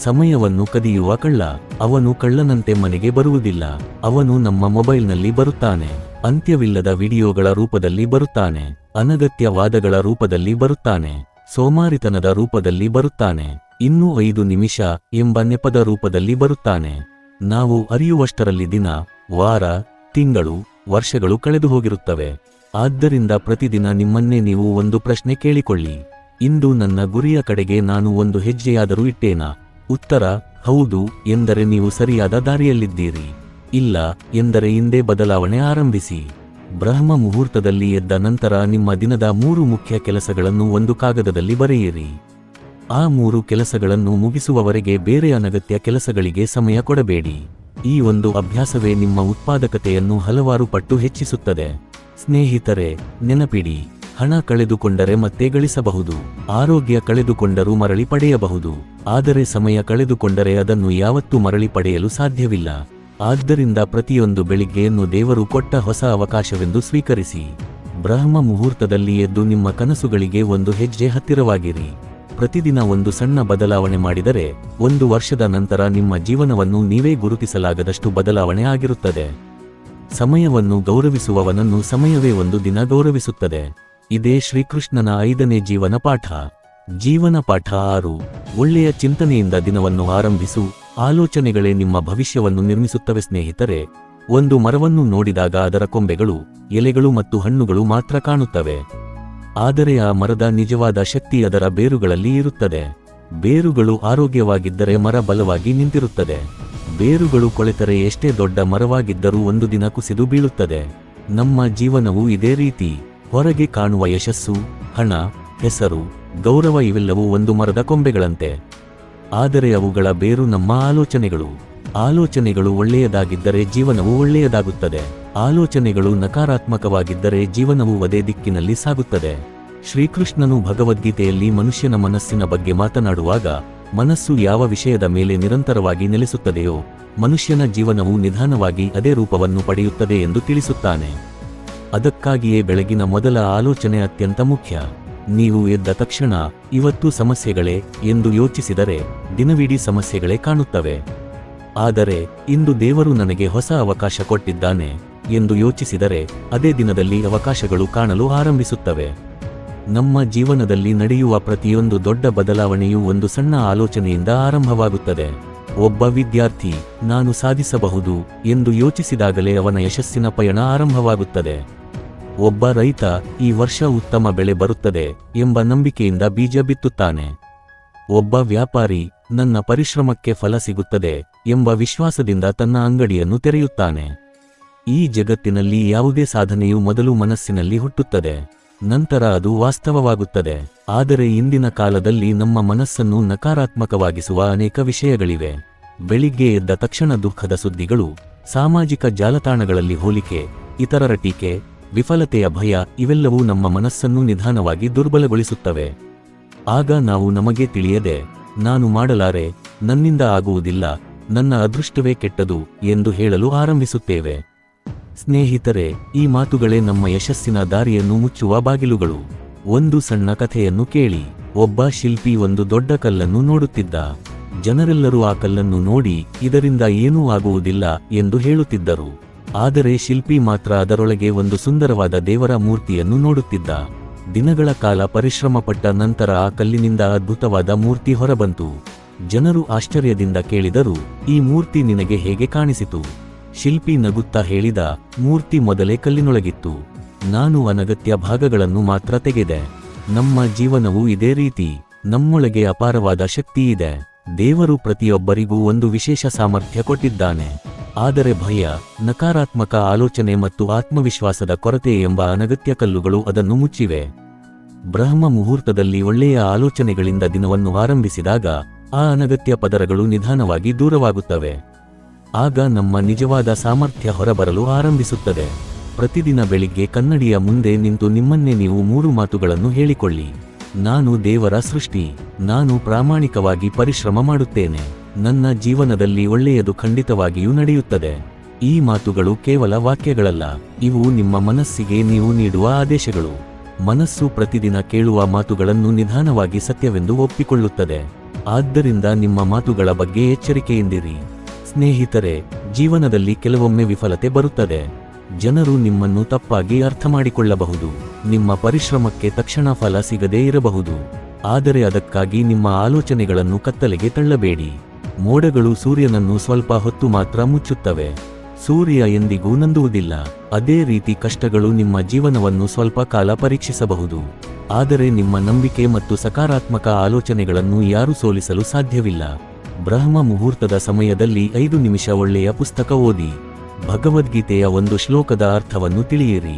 ಸಮಯವನ್ನು ಕದಿಯುವ ಕಳ್ಳ. ಅವನು ಕಳ್ಳನಂತೆ ಮನೆಗೆ ಬರುವುದಿಲ್ಲ. ಅವನು ನಮ್ಮ ಮೊಬೈಲ್ನಲ್ಲಿ ಬರುತ್ತಾನೆ. ಅಂತ್ಯವಿಲ್ಲದ ವಿಡಿಯೋಗಳ ರೂಪದಲ್ಲಿ ಬರುತ್ತಾನೆ. ಅನಗತ್ಯ ವಾದಗಳ ರೂಪದಲ್ಲಿ ಬರುತ್ತಾನೆ. ಸೋಮಾರಿತನದ ರೂಪದಲ್ಲಿ ಬರುತ್ತಾನೆ. ಇನ್ನೂ 5 ನಿಮಿಷ ಎಂಬ ನೆಪದ ರೂಪದಲ್ಲಿ ಬರುತ್ತಾನೆ. ನಾವು ಅರಿಯುವಷ್ಟರಲ್ಲಿ ದಿನ, ವಾರ, ತಿಂಗಳು, ವರ್ಷಗಳು ಕಳೆದು ಹೋಗಿರುತ್ತವೆ. ಆದ್ದರಿಂದ ಪ್ರತಿದಿನ ನಿಮ್ಮನ್ನೇ ನೀವು ಒಂದು ಪ್ರಶ್ನೆ ಕೇಳಿಕೊಳ್ಳಿ. ಇಂದು ನನ್ನ ಗುರಿಯ ಕಡೆಗೆ ನಾನು ಒಂದು ಹೆಜ್ಜೆಯಾದರೂ ಇಟ್ಟೇನಾ? ಉತ್ತರ ಹೌದು ಎಂದರೆ ನೀವು ಸರಿಯಾದ ದಾರಿಯಲ್ಲಿದ್ದೀರಿ. ಇಲ್ಲ ಎಂದರೆ ಹಿಂದೆ ಬದಲಾವಣೆ ಆರಂಭಿಸಿ. ಬ್ರಹ್ಮ ಮುಹೂರ್ತದಲ್ಲಿ ಎದ್ದ ನಂತರ ನಿಮ್ಮ ದಿನದ 3 ಮುಖ್ಯ ಕೆಲಸಗಳನ್ನು ಒಂದು ಕಾಗದದಲ್ಲಿ ಬರೆಯಿರಿ. ಆ 3 ಕೆಲಸಗಳನ್ನು ಮುಗಿಸುವವರೆಗೆ ಬೇರೆ ಅನಗತ್ಯ ಕೆಲಸಗಳಿಗೆ ಸಮಯ ಕೊಡಬೇಡಿ. ಈ ಒಂದು ಅಭ್ಯಾಸವೇ ನಿಮ್ಮ ಉತ್ಪಾದಕತೆಯನ್ನು ಹಲವಾರು ಪಟ್ಟು ಹೆಚ್ಚಿಸುತ್ತದೆ. ಸ್ನೇಹಿತರೆ, ನೆನಪಿಡಿ, ಹಣ ಕಳೆದುಕೊಂಡರೆ ಮತ್ತೆ ಗಳಿಸಬಹುದು. ಆರೋಗ್ಯ ಕಳೆದುಕೊಂಡರೂ ಮರಳಿ ಪಡೆಯಬಹುದು. ಆದರೆ ಸಮಯ ಕಳೆದುಕೊಂಡರೆ ಅದನ್ನು ಯಾವತ್ತೂ ಮರಳಿ ಪಡೆಯಲು ಸಾಧ್ಯವಿಲ್ಲ. ಆದ್ದರಿಂದ ಪ್ರತಿಯೊಂದು ಬೆಳಿಗ್ಗೆಯನ್ನು ದೇವರು ಕೊಟ್ಟ ಹೊಸ ಅವಕಾಶವೆಂದು ಸ್ವೀಕರಿಸಿ. ಬ್ರಹ್ಮ ಮುಹೂರ್ತದಲ್ಲಿ ಎದ್ದು ನಿಮ್ಮ ಕನಸುಗಳಿಗೆ ಒಂದು ಹೆಜ್ಜೆ ಹತ್ತಿರವಾಗಿರಿ. ಪ್ರತಿದಿನ ಒಂದು ಸಣ್ಣ ಬದಲಾವಣೆ ಮಾಡಿದರೆ 1 ವರ್ಷದ ನಂತರ ನಿಮ್ಮ ಜೀವನವನ್ನು ನೀವೇ ಗುರುತಿಸಲಾಗದಷ್ಟು ಬದಲಾವಣೆ ಆಗಿರುತ್ತದೆ. ಸಮಯವನ್ನು ಗೌರವಿಸುವವನನ್ನು ಸಮಯವೇ ಒಂದು ದಿನ ಗೌರವಿಸುತ್ತದೆ. ಇದೇ ಶ್ರೀಕೃಷ್ಣನ 5ನೇ ಜೀವನ ಪಾಠ. ಜೀವನ ಪಾಠ 6. ಒಳ್ಳೆಯ ಚಿಂತನೆಯಿಂದ ದಿನವನ್ನು ಆರಂಭಿಸು. ಆಲೋಚನೆಗಳೇ ನಿಮ್ಮ ಭವಿಷ್ಯವನ್ನು ನಿರ್ಮಿಸುತ್ತವೆ. ಸ್ನೇಹಿತರೆ, ಒಂದು ಮರವನ್ನು ನೋಡಿದಾಗ ಅದರ ಕೊಂಬೆಗಳು, ಎಲೆಗಳು ಮತ್ತು ಹಣ್ಣುಗಳು ಮಾತ್ರ ಕಾಣುತ್ತವೆ. ಆದರೆ ಆ ಮರದ ನಿಜವಾದ ಶಕ್ತಿ ಅದರ ಬೇರುಗಳಲ್ಲಿ ಇರುತ್ತದೆ. ಬೇರುಗಳು ಆರೋಗ್ಯವಾಗಿದ್ದರೆ ಮರ ಬಲವಾಗಿ ನಿಂತಿರುತ್ತದೆ. ಬೇರುಗಳು ಕೊಳೆತರೆ ಎಷ್ಟೇ ದೊಡ್ಡ ಮರವಾಗಿದ್ದರೂ ಒಂದು ದಿನ ಕುಸಿದು ಬೀಳುತ್ತದೆ. ನಮ್ಮ ಜೀವನವೂ ಇದೇ ರೀತಿ. ಹೊರಗೆ ಕಾಣುವ ಯಶಸ್ಸು, ಹಣ, ಹೆಸರು, ಗೌರವ ಇವೆಲ್ಲವೂ ಒಂದು ಮರದ ಕೊಂಬೆಗಳಂತೆ. ಆದರೆ ಅವುಗಳ ಬೇರು ನಮ್ಮ ಆಲೋಚನೆಗಳು. ಆಲೋಚನೆಗಳು ಒಳ್ಳೆಯದಾಗಿದ್ದರೆ ಜೀವನವು ಒಳ್ಳೆಯದಾಗುತ್ತದೆ. ಆಲೋಚನೆಗಳು ನಕಾರಾತ್ಮಕವಾಗಿದ್ದರೆ ಜೀವನವು ಅದೇ ದಿಕ್ಕಿನಲ್ಲಿ ಸಾಗುತ್ತದೆ. ಶ್ರೀಕೃಷ್ಣನು ಭಗವದ್ಗೀತೆಯಲ್ಲಿ ಮನುಷ್ಯನ ಮನಸ್ಸಿನ ಬಗ್ಗೆ ಮಾತನಾಡುವಾಗ, ಮನಸ್ಸು ಯಾವ ವಿಷಯದ ಮೇಲೆ ನಿರಂತರವಾಗಿ ನೆಲೆಸುತ್ತದೆಯೋ ಮನುಷ್ಯನ ಜೀವನವು ನಿಧಾನವಾಗಿ ಅದೇ ರೂಪವನ್ನು ಪಡೆಯುತ್ತದೆ ಎಂದು ತಿಳಿಸುತ್ತಾನೆ. ಅದಕ್ಕಾಗಿಯೇ ಬೆಳಗಿನ ಮೊದಲ ಆಲೋಚನೆ ಅತ್ಯಂತ ಮುಖ್ಯ. ನೀವು ಎದ್ದ ತಕ್ಷಣ ಇವತ್ತು ಸಮಸ್ಯೆಗಳೇ ಎಂದು ಯೋಚಿಸಿದರೆ ದಿನವಿಡೀ ಸಮಸ್ಯೆಗಳೇ ಕಾಣುತ್ತವೆ. ಆದರೆ ಇಂದು ದೇವರು ನನಗೆ ಹೊಸ ಅವಕಾಶ ಕೊಟ್ಟಿದ್ದಾನೆ ಎಂದು ಯೋಚಿಸಿದರೆ ಅದೇ ದಿನದಲ್ಲಿ ಅವಕಾಶಗಳು ಕಾಣಲು ಆರಂಭಿಸುತ್ತವೆ. ನಮ್ಮ ಜೀವನದಲ್ಲಿ ನಡೆಯುವ ಪ್ರತಿಯೊಂದು ದೊಡ್ಡ ಬದಲಾವಣೆಯೂ ಒಂದು ಸಣ್ಣ ಆಲೋಚನೆಯಿಂದ ಆರಂಭವಾಗುತ್ತದೆ. ಒಬ್ಬ ವಿದ್ಯಾರ್ಥಿ ನಾನು ಸಾಧಿಸಬಹುದು ಎಂದು ಯೋಚಿಸಿದಾಗಲೇ ಅವನ ಯಶಸ್ಸಿನ ಪಯಣ ಆರಂಭವಾಗುತ್ತದೆ. ಒಬ್ಬ ರೈತ ಈ ವರ್ಷ ಉತ್ತಮ ಬೆಳೆ ಬರುತ್ತದೆ ಎಂಬ ನಂಬಿಕೆಯಿಂದ ಬೀಜ ಬಿತ್ತುತ್ತಾನೆ. ಒಬ್ಬ ವ್ಯಾಪಾರಿ ನನ್ನ ಪರಿಶ್ರಮಕ್ಕೆ ಫಲ ಸಿಗುತ್ತದೆ ಎಂಬ ವಿಶ್ವಾಸದಿಂದ ತನ್ನ ಅಂಗಡಿಯನ್ನು ತೆರೆಯುತ್ತಾನೆ. ಈ ಜಗತ್ತಿನಲ್ಲಿ ಯಾವುದೇ ಸಾಧನೆಯು ಮೊದಲು ಮನಸ್ಸಿನಲ್ಲಿ ಹುಟ್ಟುತ್ತದೆ, ನಂತರ ಅದು ವಾಸ್ತವವಾಗುತ್ತದೆ. ಆದರೆ ಇಂದಿನ ಕಾಲದಲ್ಲಿ ನಮ್ಮ ಮನಸ್ಸನ್ನು ನಕಾರಾತ್ಮಕವಾಗಿಸುವ ಅನೇಕ ವಿಷಯಗಳಿವೆ. ಬೆಳಿಗ್ಗೆ ಎದ್ದ ತಕ್ಷಣ ದುಃಖದ ಸುದ್ದಿಗಳು, ಸಾಮಾಜಿಕ ಜಾಲತಾಣಗಳಲ್ಲಿ ಹೋಲಿಕೆ, ಇತರರ ಟೀಕೆ, ವಿಫಲತೆಯ ಭಯ ಇವೆಲ್ಲವೂ ನಮ್ಮ ಮನಸ್ಸನ್ನು ನಿಧಾನವಾಗಿ ದುರ್ಬಲಗೊಳಿಸುತ್ತವೆ. ಆಗ ನಾವು ನಮಗೆ ತಿಳಿಯದೆ ನಾನು ಮಾಡಲಾರೆ, ನನ್ನಿಂದ ಆಗುವುದಿಲ್ಲ, ನನ್ನ ಅದೃಷ್ಟವೇ ಕೆಟ್ಟದು ಎಂದು ಹೇಳಲು ಆರಂಭಿಸುತ್ತೇವೆ. ಸ್ನೇಹಿತರೆ, ಈ ಮಾತುಗಳೇ ನಮ್ಮ ಯಶಸ್ಸಿನ ದಾರಿಯನ್ನು ಮುಚ್ಚುವ ಬಾಗಿಲುಗಳು. ಒಂದು ಸಣ್ಣ ಕಥೆಯನ್ನು ಕೇಳಿ. ಒಬ್ಬ ಶಿಲ್ಪಿ ಒಂದು ದೊಡ್ಡ ಕಲ್ಲನ್ನು ನೋಡುತ್ತಿದ್ದ. ಜನರೆಲ್ಲರೂ ಆ ಕಲ್ಲನ್ನು ನೋಡಿ ಇದರಿಂದ ಏನೂ ಆಗುವುದಿಲ್ಲ ಎಂದು ಹೇಳುತ್ತಿದ್ದರು. ಆದರೆ ಶಿಲ್ಪಿ ಮಾತ್ರ ಅದರೊಳಗೆ ಒಂದು ಸುಂದರವಾದ ದೇವರ ಮೂರ್ತಿಯನ್ನು ನೋಡುತ್ತಿದ್ದ. ದಿನಗಳ ಕಾಲ ಪರಿಶ್ರಮಪಟ್ಟ ನಂತರ ಆ ಕಲ್ಲಿನಿಂದ ಅದ್ಭುತವಾದ ಮೂರ್ತಿ ಹೊರಬಂತು. ಜನರು ಆಶ್ಚರ್ಯದಿಂದ ಕೇಳಿದರು, ಈ ಮೂರ್ತಿ ನಿನಗೆ ಹೇಗೆ ಕಾಣಿಸಿತು? ಶಿಲ್ಪಿ ನಗುತ್ತಾ ಹೇಳಿದ, ಮೂರ್ತಿ ಮೊದಲೇ ಕಲ್ಲಿನೊಳಗಿತ್ತು, ನಾನು ಅನಗತ್ಯ ಭಾಗಗಳನ್ನು ಮಾತ್ರ ತೆಗೆದೆ. ನಮ್ಮ ಜೀವನವೂ ಇದೇ ರೀತಿ. ನಮ್ಮೊಳಗೆ ಅಪಾರವಾದ ಶಕ್ತಿ ಇದೆ. ದೇವರು ಪ್ರತಿಯೊಬ್ಬರಿಗೂ ಒಂದು ವಿಶೇಷ ಸಾಮರ್ಥ್ಯ ಕೊಟ್ಟಿದ್ದಾನೆ. ಆದರೆ ಭಯ, ನಕಾರಾತ್ಮಕ ಆಲೋಚನೆ ಮತ್ತು ಆತ್ಮವಿಶ್ವಾಸದ ಕೊರತೆ ಎಂಬ ಅನಗತ್ಯ ಕಲ್ಲುಗಳು ಅದನ್ನು ಮುಚ್ಚಿವೆ. ಬ್ರಹ್ಮ ಮುಹೂರ್ತದಲ್ಲಿ ಒಳ್ಳೆಯ ಆಲೋಚನೆಗಳಿಂದ ದಿನವನ್ನು ಆರಂಭಿಸಿದಾಗ ಆ ಅನಗತ್ಯ ಪದರಗಳು ನಿಧಾನವಾಗಿ ದೂರವಾಗುತ್ತವೆ. ಆಗ ನಮ್ಮ ನಿಜವಾದ ಸಾಮರ್ಥ್ಯ ಹೊರಬರಲು ಆರಂಭಿಸುತ್ತದೆ. ಪ್ರತಿದಿನ ಬೆಳಿಗ್ಗೆ ಕನ್ನಡಿಯ ಮುಂದೆ ನಿಂತು ನಿಮ್ಮನ್ನೇ ನೀವು 3 ಮಾತುಗಳನ್ನು ಹೇಳಿಕೊಳ್ಳಿ. ನಾನು ದೇವರ ಸೃಷ್ಟಿ, ನಾನು ಪ್ರಾಮಾಣಿಕವಾಗಿ ಪರಿಶ್ರಮ ಮಾಡುತ್ತೇನೆ, ನನ್ನ ಜೀವನದಲ್ಲಿ ಒಳ್ಳೆಯದು ಖಂಡಿತವಾಗಿಯೂ ನಡೆಯುತ್ತದೆ. ಈ ಮಾತುಗಳು ಕೇವಲ ವಾಕ್ಯಗಳಲ್ಲ, ಇವು ನಿಮ್ಮ ಮನಸ್ಸಿಗೆ ನೀವು ನೀಡುವ ಆದೇಶಗಳು. ಮನಸ್ಸು ಪ್ರತಿದಿನ ಕೇಳುವ ಮಾತುಗಳನ್ನು ನಿಧಾನವಾಗಿ ಸತ್ಯವೆಂದು ಒಪ್ಪಿಕೊಳ್ಳುತ್ತದೆ. ಆದ್ದರಿಂದ ನಿಮ್ಮ ಮಾತುಗಳ ಬಗ್ಗೆ ಎಚ್ಚರಿಕೆಯಿಂದಿರಿ. ಸ್ನೇಹಿತರೆ, ಜೀವನದಲ್ಲಿ ಕೆಲವೊಮ್ಮೆ ವಿಫಲತೆ ಬರುತ್ತದೆ. ಜನರು ನಿಮ್ಮನ್ನು ತಪ್ಪಾಗಿ ಅರ್ಥಮಾಡಿಕೊಳ್ಳಬಹುದು. ನಿಮ್ಮ ಪರಿಶ್ರಮಕ್ಕೆ ತಕ್ಷಣ ಫಲ ಸಿಗದೇ ಇರಬಹುದು. ಆದರೆ ಅದಕ್ಕಾಗಿ ನಿಮ್ಮ ಆಲೋಚನೆಗಳನ್ನು ಕತ್ತಲೆಗೆ ತಳ್ಳಬೇಡಿ. ಮೋಡಗಳು ಸೂರ್ಯನನ್ನು ಸ್ವಲ್ಪ ಹೊತ್ತು ಮಾತ್ರ ಮುಚ್ಚುತ್ತವೆ. ಸೂರ್ಯ ಎಂದಿಗೂ ನಂದುವುದಿಲ್ಲ. ಅದೇ ರೀತಿ ಕಷ್ಟಗಳು ನಿಮ್ಮ ಜೀವನವನ್ನು ಸ್ವಲ್ಪ ಕಾಲ ಪರೀಕ್ಷಿಸಬಹುದು. ಆದರೆ ನಿಮ್ಮ ನಂಬಿಕೆ ಮತ್ತು ಸಕಾರಾತ್ಮಕ ಆಲೋಚನೆಗಳನ್ನು ಯಾರೂ ಸೋಲಿಸಲು ಸಾಧ್ಯವಿಲ್ಲ. ಬ್ರಹ್ಮ ಮುಹೂರ್ತದ ಸಮಯದಲ್ಲಿ 5 ನಿಮಿಷ ಒಳ್ಳೆಯ ಪುಸ್ತಕ ಓದಿ. ಭಗವದ್ಗೀತೆಯ ಒಂದು ಶ್ಲೋಕದ ಅರ್ಥವನ್ನು ತಿಳಿಯಿರಿ.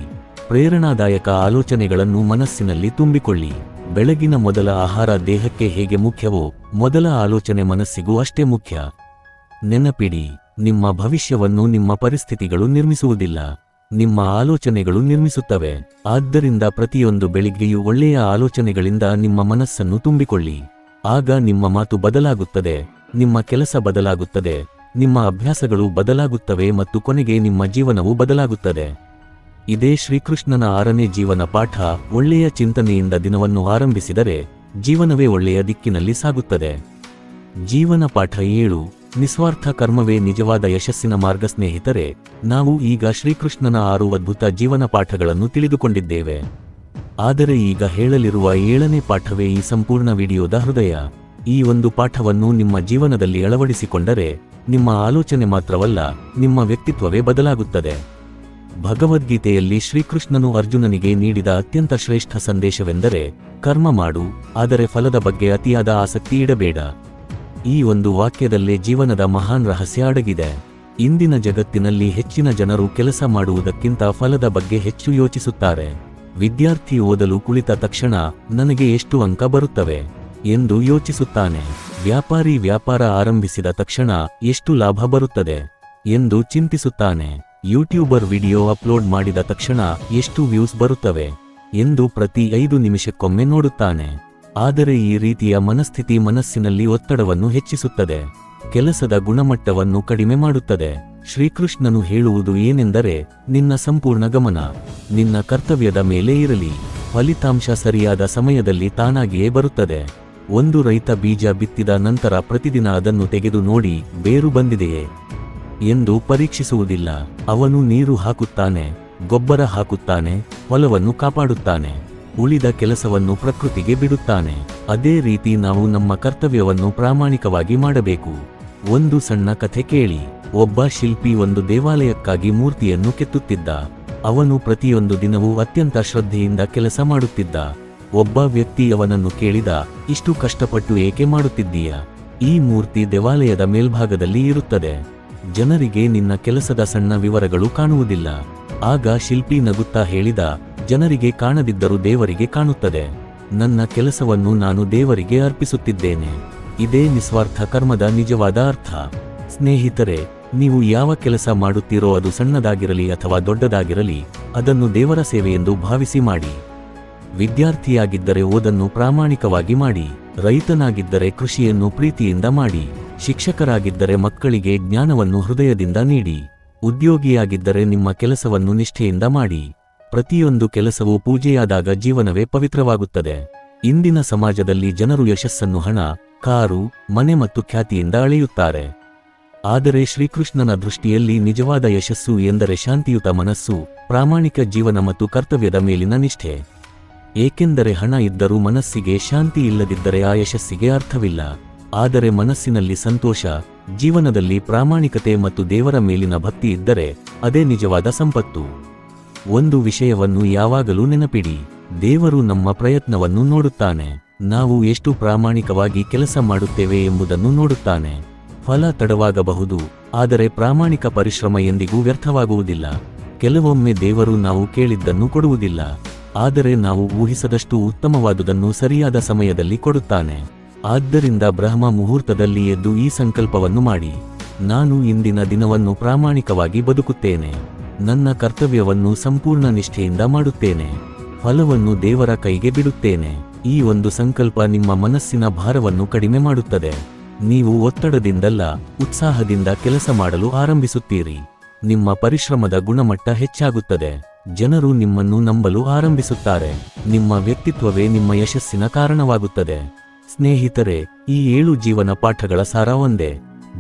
ಪ್ರೇರಣಾದಾಯಕ ಆಲೋಚನೆಗಳನ್ನು ಮನಸ್ಸಿನಲ್ಲಿ ತುಂಬಿಕೊಳ್ಳಿ. ಬೆಳಗಿನ ಮೊದಲ ಆಹಾರ ದೇಹಕ್ಕೆ ಹೇಗೆ ಮುಖ್ಯವೋ, ಮೊದಲ ಆಲೋಚನೆ ಮನಸ್ಸಿಗೂ ಅಷ್ಟೇ ಮುಖ್ಯ. ನೆನಪಿಡಿ, ನಿಮ್ಮ ಭವಿಷ್ಯವನ್ನು ನಿಮ್ಮ ಪರಿಸ್ಥಿತಿಗಳು ನಿರ್ಮಿಸುವುದಿಲ್ಲ, ನಿಮ್ಮ ಆಲೋಚನೆಗಳು ನಿರ್ಮಿಸುತ್ತವೆ. ಆದ್ದರಿಂದ ಪ್ರತಿಯೊಂದು ಬೆಳಿಗ್ಗೆಯೂ ಒಳ್ಳೆಯ ಆಲೋಚನೆಗಳಿಂದ ನಿಮ್ಮ ಮನಸ್ಸನ್ನು ತುಂಬಿಕೊಳ್ಳಿ. ಆಗ ನಿಮ್ಮ ಮಾತು ಬದಲಾಗುತ್ತದೆ, ನಿಮ್ಮ ಕೆಲಸ ಬದಲಾಗುತ್ತದೆ, ನಿಮ್ಮ ಅಭ್ಯಾಸಗಳು ಬದಲಾಗುತ್ತವೆ ಮತ್ತು ಕೊನೆಗೆ ನಿಮ್ಮ ಜೀವನವು ಬದಲಾಗುತ್ತದೆ. ಇದೇ ಶ್ರೀಕೃಷ್ಣನ 6ನೇ ಜೀವನ ಪಾಠ. ಒಳ್ಳೆಯ ಚಿಂತನೆಯಿಂದ ದಿನವನ್ನು ಆರಂಭಿಸಿದರೆ ಜೀವನವೇ ಒಳ್ಳೆಯ ದಿಕ್ಕಿನಲ್ಲಿ ಸಾಗುತ್ತದೆ. ಜೀವನ ಪಾಠ 7. ನಿಸ್ವಾರ್ಥ ಕರ್ಮವೇ ನಿಜವಾದ ಯಶಸ್ಸಿನ ಮಾರ್ಗ. ಸ್ನೇಹಿತರೆ, ನಾವು ಈಗ ಶ್ರೀಕೃಷ್ಣನ 6 ಅದ್ಭುತ ಜೀವನ ಪಾಠಗಳನ್ನು ತಿಳಿದುಕೊಂಡಿದ್ದೇವೆ. ಆದರೆ ಈಗ ಹೇಳಲಿರುವ 7ನೇ ಪಾಠವೇ ಈ ಸಂಪೂರ್ಣ ವಿಡಿಯೋದ ಹೃದಯ. ಈ ಒಂದು ಪಾಠವನ್ನು ನಿಮ್ಮ ಜೀವನದಲ್ಲಿ ಅಳವಡಿಸಿಕೊಂಡರೆ ನಿಮ್ಮ ಆಲೋಚನೆ ಮಾತ್ರವಲ್ಲ, ನಿಮ್ಮ ವ್ಯಕ್ತಿತ್ವವೇ ಬದಲಾಗುತ್ತದೆ. ಭಗವದ್ಗೀತೆಯಲ್ಲಿ ಶ್ರೀಕೃಷ್ಣನು ಅರ್ಜುನನಿಗೆ ನೀಡಿದ ಅತ್ಯಂತ ಶ್ರೇಷ್ಠ ಸಂದೇಶವೆಂದರೆ, ಕರ್ಮ ಮಾಡು, ಆದರೆ ಫಲದ ಬಗ್ಗೆ ಅತಿಯಾದ ಆಸಕ್ತಿ ಇಡಬೇಡ. ಈ ಒಂದು ವಾಕ್ಯದಲ್ಲೇ ಜೀವನದ ಮಹಾನ್ ರಹಸ್ಯ ಅಡಗಿದೆ. ಇಂದಿನ ಜಗತ್ತಿನಲ್ಲಿ ಹೆಚ್ಚಿನ ಜನರು ಕೆಲಸ ಮಾಡುವುದಕ್ಕಿಂತ ಫಲದ ಬಗ್ಗೆ ಹೆಚ್ಚು ಯೋಚಿಸುತ್ತಾರೆ. ವಿದ್ಯಾರ್ಥಿ ಓದಲು ಕುಳಿತ ತಕ್ಷಣ ನನಗೆ ಎಷ್ಟು ಅಂಕ ಬರುತ್ತವೆ ಎಂದು ಯೋಚಿಸುತ್ತಾನೆ. ವ್ಯಾಪಾರಿ ವ್ಯಾಪಾರ ಆರಂಭಿಸಿದ ತಕ್ಷಣ ಎಷ್ಟು ಲಾಭ ಬರುತ್ತದೆ ಎಂದು ಚಿಂತಿಸುತ್ತಾನೆ. ಯೂಟ್ಯೂಬರ್ ವಿಡಿಯೋ ಅಪ್ಲೋಡ್ ಮಾಡಿದ ತಕ್ಷಣ ಎಷ್ಟು ವ್ಯೂಸ್ ಬರುತ್ತವೆ ಎಂದು ಪ್ರತಿ 5 ನಿಮಿಷಕ್ಕೊಮ್ಮೆ ನೋಡುತ್ತಾನೆ. ಆದರೆ ಈ ರೀತಿಯ ಮನಸ್ಥಿತಿ ಮನಸ್ಸಿನಲ್ಲಿ ಒತ್ತಡವನ್ನು ಹೆಚ್ಚಿಸುತ್ತದೆ, ಕೆಲಸದ ಗುಣಮಟ್ಟವನ್ನು ಕಡಿಮೆ ಮಾಡುತ್ತದೆ. ಶ್ರೀಕೃಷ್ಣನು ಹೇಳುವುದು ಏನೆಂದರೆ, ನಿನ್ನ ಸಂಪೂರ್ಣ ಗಮನ ನಿನ್ನ ಕರ್ತವ್ಯದ ಮೇಲೆ ಇರಲಿ. ಫಲಿತಾಂಶ ಸರಿಯಾದ ಸಮಯದಲ್ಲಿ ತಾನಾಗಿಯೇ ಬರುತ್ತದೆ. ಒಂದು ರೈತ ಬೀಜ ಬಿತ್ತಿದ ನಂತರ ಪ್ರತಿದಿನ ಅದನ್ನು ತೆಗೆದು ನೋಡಿ ಬೇರು ಬಂದಿದೆಯೇ ಎಂದು ಪರೀಕ್ಷಿಸುವುದಿಲ್ಲ. ಅವನು ನೀರು ಹಾಕುತ್ತಾನೆ, ಗೊಬ್ಬರ ಹಾಕುತ್ತಾನೆ, ಹೊಲವನ್ನು ಕಾಪಾಡುತ್ತಾನೆ, ಉಳಿದ ಕೆಲಸವನ್ನು ಪ್ರಕೃತಿಗೆ ಬಿಡುತ್ತಾನೆ. ಅದೇ ರೀತಿ ನಾವು ನಮ್ಮ ಕರ್ತವ್ಯವನ್ನು ಪ್ರಾಮಾಣಿಕವಾಗಿ ಮಾಡಬೇಕು. ಒಂದು ಸಣ್ಣ ಕಥೆ ಕೇಳಿ. ಒಬ್ಬ ಶಿಲ್ಪಿ ಒಂದು ದೇವಾಲಯಕ್ಕಾಗಿ ಮೂರ್ತಿಯನ್ನು ಕೆತ್ತುತ್ತಿದ್ದ. ಅವನು ಪ್ರತಿಯೊಂದು ದಿನವೂ ಅತ್ಯಂತ ಶ್ರದ್ಧೆಯಿಂದ ಕೆಲಸ ಮಾಡುತ್ತಿದ್ದ. ಒಬ್ಬ ವ್ಯಕ್ತಿ ಅವನನ್ನು ಕೇಳಿದ, ಇಷ್ಟು ಕಷ್ಟಪಟ್ಟು ಏಕೆ ಮಾಡುತ್ತಿದ್ದೀಯಾ? ಈ ಮೂರ್ತಿ ದೇವಾಲಯದ ಮೇಲ್ಭಾಗದಲ್ಲಿ ಇರುತ್ತದೆ. ಜನರಿಗೆ ನಿನ್ನ ಕೆಲಸದ ಸಣ್ಣ ವಿವರಗಳು ಕಾಣುವುದಿಲ್ಲ. ಆಗ ಶಿಲ್ಪಿ ನಗುತ್ತಾ ಹೇಳಿದ, ಜನರಿಗೆ ಕಾಣದಿದ್ದರೂ ದೇವರಿಗೆ ಕಾಣುತ್ತದೆ. ನನ್ನ ಕೆಲಸವನ್ನು ನಾನು ದೇವರಿಗೆ ಅರ್ಪಿಸುತ್ತಿದ್ದೇನೆ. ಇದೇ ನಿಸ್ವಾರ್ಥ ಕರ್ಮದ ನಿಜವಾದ ಅರ್ಥ. ಸ್ನೇಹಿತರೆ, ನೀವು ಯಾವ ಕೆಲಸ ಮಾಡುತ್ತೀರೋ ಅದು ಸಣ್ಣದಾಗಿರಲಿ ಅಥವಾ ದೊಡ್ಡದಾಗಿರಲಿ, ಅದನ್ನು ದೇವರ ಸೇವೆಯೆಂದು ಭಾವಿಸಿ ಮಾಡಿ. ವಿದ್ಯಾರ್ಥಿಯಾಗಿದ್ದರೆ ಓದನ್ನು ಪ್ರಾಮಾಣಿಕವಾಗಿ ಮಾಡಿ. ರೈತನಾಗಿದ್ದರೆ ಕೃಷಿಯನ್ನು ಪ್ರೀತಿಯಿಂದ ಮಾಡಿ. ಶಿಕ್ಷಕರಾಗಿದ್ದರೆ ಮಕ್ಕಳಿಗೆ ಜ್ಞಾನವನ್ನು ಹೃದಯದಿಂದ ನೀಡಿ. ಉದ್ಯೋಗಿಯಾಗಿದ್ದರೆ ನಿಮ್ಮ ಕೆಲಸವನ್ನು ನಿಷ್ಠೆಯಿಂದ ಮಾಡಿ. ಪ್ರತಿಯೊಂದು ಕೆಲಸವೂ ಪೂಜೆಯಾದಾಗ ಜೀವನವೇ ಪವಿತ್ರವಾಗುತ್ತದೆ. ಇಂದಿನ ಸಮಾಜದಲ್ಲಿ ಜನರು ಯಶಸ್ಸನ್ನು ಹಣ, ಕಾರು, ಮನೆ ಮತ್ತು ಖ್ಯಾತಿಯಿಂದ ಅಳೆಯುತ್ತಾರೆ. ಆದರೆ ಶ್ರೀಕೃಷ್ಣನ ದೃಷ್ಟಿಯಲ್ಲಿ ನಿಜವಾದ ಯಶಸ್ಸು ಎಂದರೆ ಶಾಂತಿಯುತ ಮನಸ್ಸು, ಪ್ರಾಮಾಣಿಕ ಜೀವನ ಮತ್ತು ಕರ್ತವ್ಯದ ಮೇಲಿನ ನಿಷ್ಠೆ. ಏಕೆಂದರೆ ಹಣ ಇದ್ದರೂ ಮನಸ್ಸಿಗೆ ಶಾಂತಿ ಇಲ್ಲದಿದ್ದರೆ ಆ ಯಶಸ್ಸಿಗೆ ಅರ್ಥವಿಲ್ಲ. ಆದರೆ ಮನಸ್ಸಿನಲ್ಲಿ ಸಂತೋಷ, ಜೀವನದಲ್ಲಿ ಪ್ರಾಮಾಣಿಕತೆ ಮತ್ತು ದೇವರ ಮೇಲಿನ ಭಕ್ತಿ ಇದ್ದರೆ ಅದೇ ನಿಜವಾದ ಸಂಪತ್ತು. ಒಂದು ವಿಷಯವನ್ನು ಯಾವಾಗಲೂ ನೆನಪಿಡಿ, ದೇವರು ನಮ್ಮ ಪ್ರಯತ್ನವನ್ನು ನೋಡುತ್ತಾನೆ. ನಾವು ಎಷ್ಟು ಪ್ರಾಮಾಣಿಕವಾಗಿ ಕೆಲಸ ಮಾಡುತ್ತೇವೆ ಎಂಬುದನ್ನು ನೋಡುತ್ತಾನೆ. ಫಲ ತಡವಾಗಬಹುದು, ಆದರೆ ಪ್ರಾಮಾಣಿಕ ಪರಿಶ್ರಮ ಎಂದಿಗೂ ವ್ಯರ್ಥವಾಗುವುದಿಲ್ಲ. ಕೆಲವೊಮ್ಮೆ ದೇವರು ನಾವು ಕೇಳಿದ್ದನ್ನು ಕೊಡುವುದಿಲ್ಲ, ಆದರೆ ನಾವು ಊಹಿಸದಷ್ಟು ಉತ್ತಮವಾದುದನ್ನು ಸರಿಯಾದ ಸಮಯದಲ್ಲಿ ಕೊಡುತ್ತಾನೆ. ಆದ್ದರಿಂದ ಬ್ರಹ್ಮ ಮುಹೂರ್ತದಲ್ಲಿ ಎದ್ದು ಈ ಸಂಕಲ್ಪವನ್ನು ಮಾಡಿ, ನಾನು ಇಂದಿನ ದಿನವನ್ನು ಪ್ರಾಮಾಣಿಕವಾಗಿ ಬದುಕುತ್ತೇನೆ. ನನ್ನ ಕರ್ತವ್ಯವನ್ನು ಸಂಪೂರ್ಣ ನಿಷ್ಠೆಯಿಂದ ಮಾಡುತ್ತೇನೆ. ಫಲವನ್ನು ದೇವರ ಕೈಗೆ ಬಿಡುತ್ತೇನೆ. ಈ ಒಂದು ಸಂಕಲ್ಪ ನಿಮ್ಮ ಮನಸ್ಸಿನ ಭಾರವನ್ನು ಕಡಿಮೆ ಮಾಡುತ್ತದೆ. ನೀವು ಒತ್ತಡದಿಂದಲ್ಲ, ಉತ್ಸಾಹದಿಂದ ಕೆಲಸ ಮಾಡಲು ಆರಂಭಿಸುತ್ತೀರಿ. ನಿಮ್ಮ ಪರಿಶ್ರಮದ ಗುಣಮಟ್ಟ ಹೆಚ್ಚಾಗುತ್ತದೆ. ಜನರು ನಿಮ್ಮನ್ನು ನಂಬಲು ಆರಂಭಿಸುತ್ತಾರೆ. ನಿಮ್ಮ ವ್ಯಕ್ತಿತ್ವವೇ ನಿಮ್ಮ ಯಶಸ್ಸಿನ ಕಾರಣವಾಗುತ್ತದೆ. ಸ್ನೇಹಿತರೆ, ಈ 7 ಜೀವನ ಪಾಠಗಳ ಸಾರ ಒಂದೇ.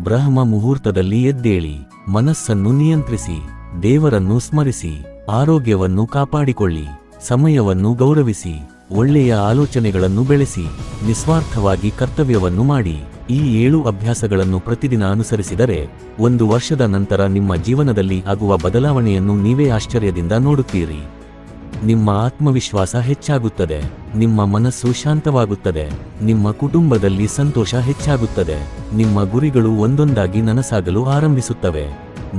ಬ್ರಹ್ಮ ಮುಹೂರ್ತದಲ್ಲಿ ಎದ್ದೇಳಿ, ಮನಸ್ಸನ್ನು ನಿಯಂತ್ರಿಸಿ, ದೇವರನ್ನು ಸ್ಮರಿಸಿ, ಆರೋಗ್ಯವನ್ನು ಕಾಪಾಡಿಕೊಳ್ಳಿ, ಸಮಯವನ್ನು ಗೌರವಿಸಿ, ಒಳ್ಳೆಯ ಆಲೋಚನೆಗಳನ್ನು ಬೆಳೆಸಿ, ನಿಸ್ವಾರ್ಥವಾಗಿ ಕರ್ತವ್ಯವನ್ನು ಮಾಡಿ. ಈ 7 ಅಭ್ಯಾಸಗಳನ್ನು ಪ್ರತಿದಿನ ಅನುಸರಿಸಿದರೆ 1 ವರ್ಷದ ನಂತರ ನಿಮ್ಮ ಜೀವನದಲ್ಲಿ ಆಗುವ ಬದಲಾವಣೆಯನ್ನು ನೀವೇ ಆಶ್ಚರ್ಯದಿಂದ ನೋಡುತ್ತೀರಿ. ನಿಮ್ಮ ಆತ್ಮವಿಶ್ವಾಸ ಹೆಚ್ಚಾಗುತ್ತದೆ, ನಿಮ್ಮ ಮನಸ್ಸು ಶಾಂತವಾಗುತ್ತದೆ, ನಿಮ್ಮ ಕುಟುಂಬದಲ್ಲಿ ಸಂತೋಷ ಹೆಚ್ಚಾಗುತ್ತದೆ, ನಿಮ್ಮ ಗುರಿಗಳು ಒಂದೊಂದಾಗಿ ನನಸಾಗಲು ಆರಂಭಿಸುತ್ತವೆ.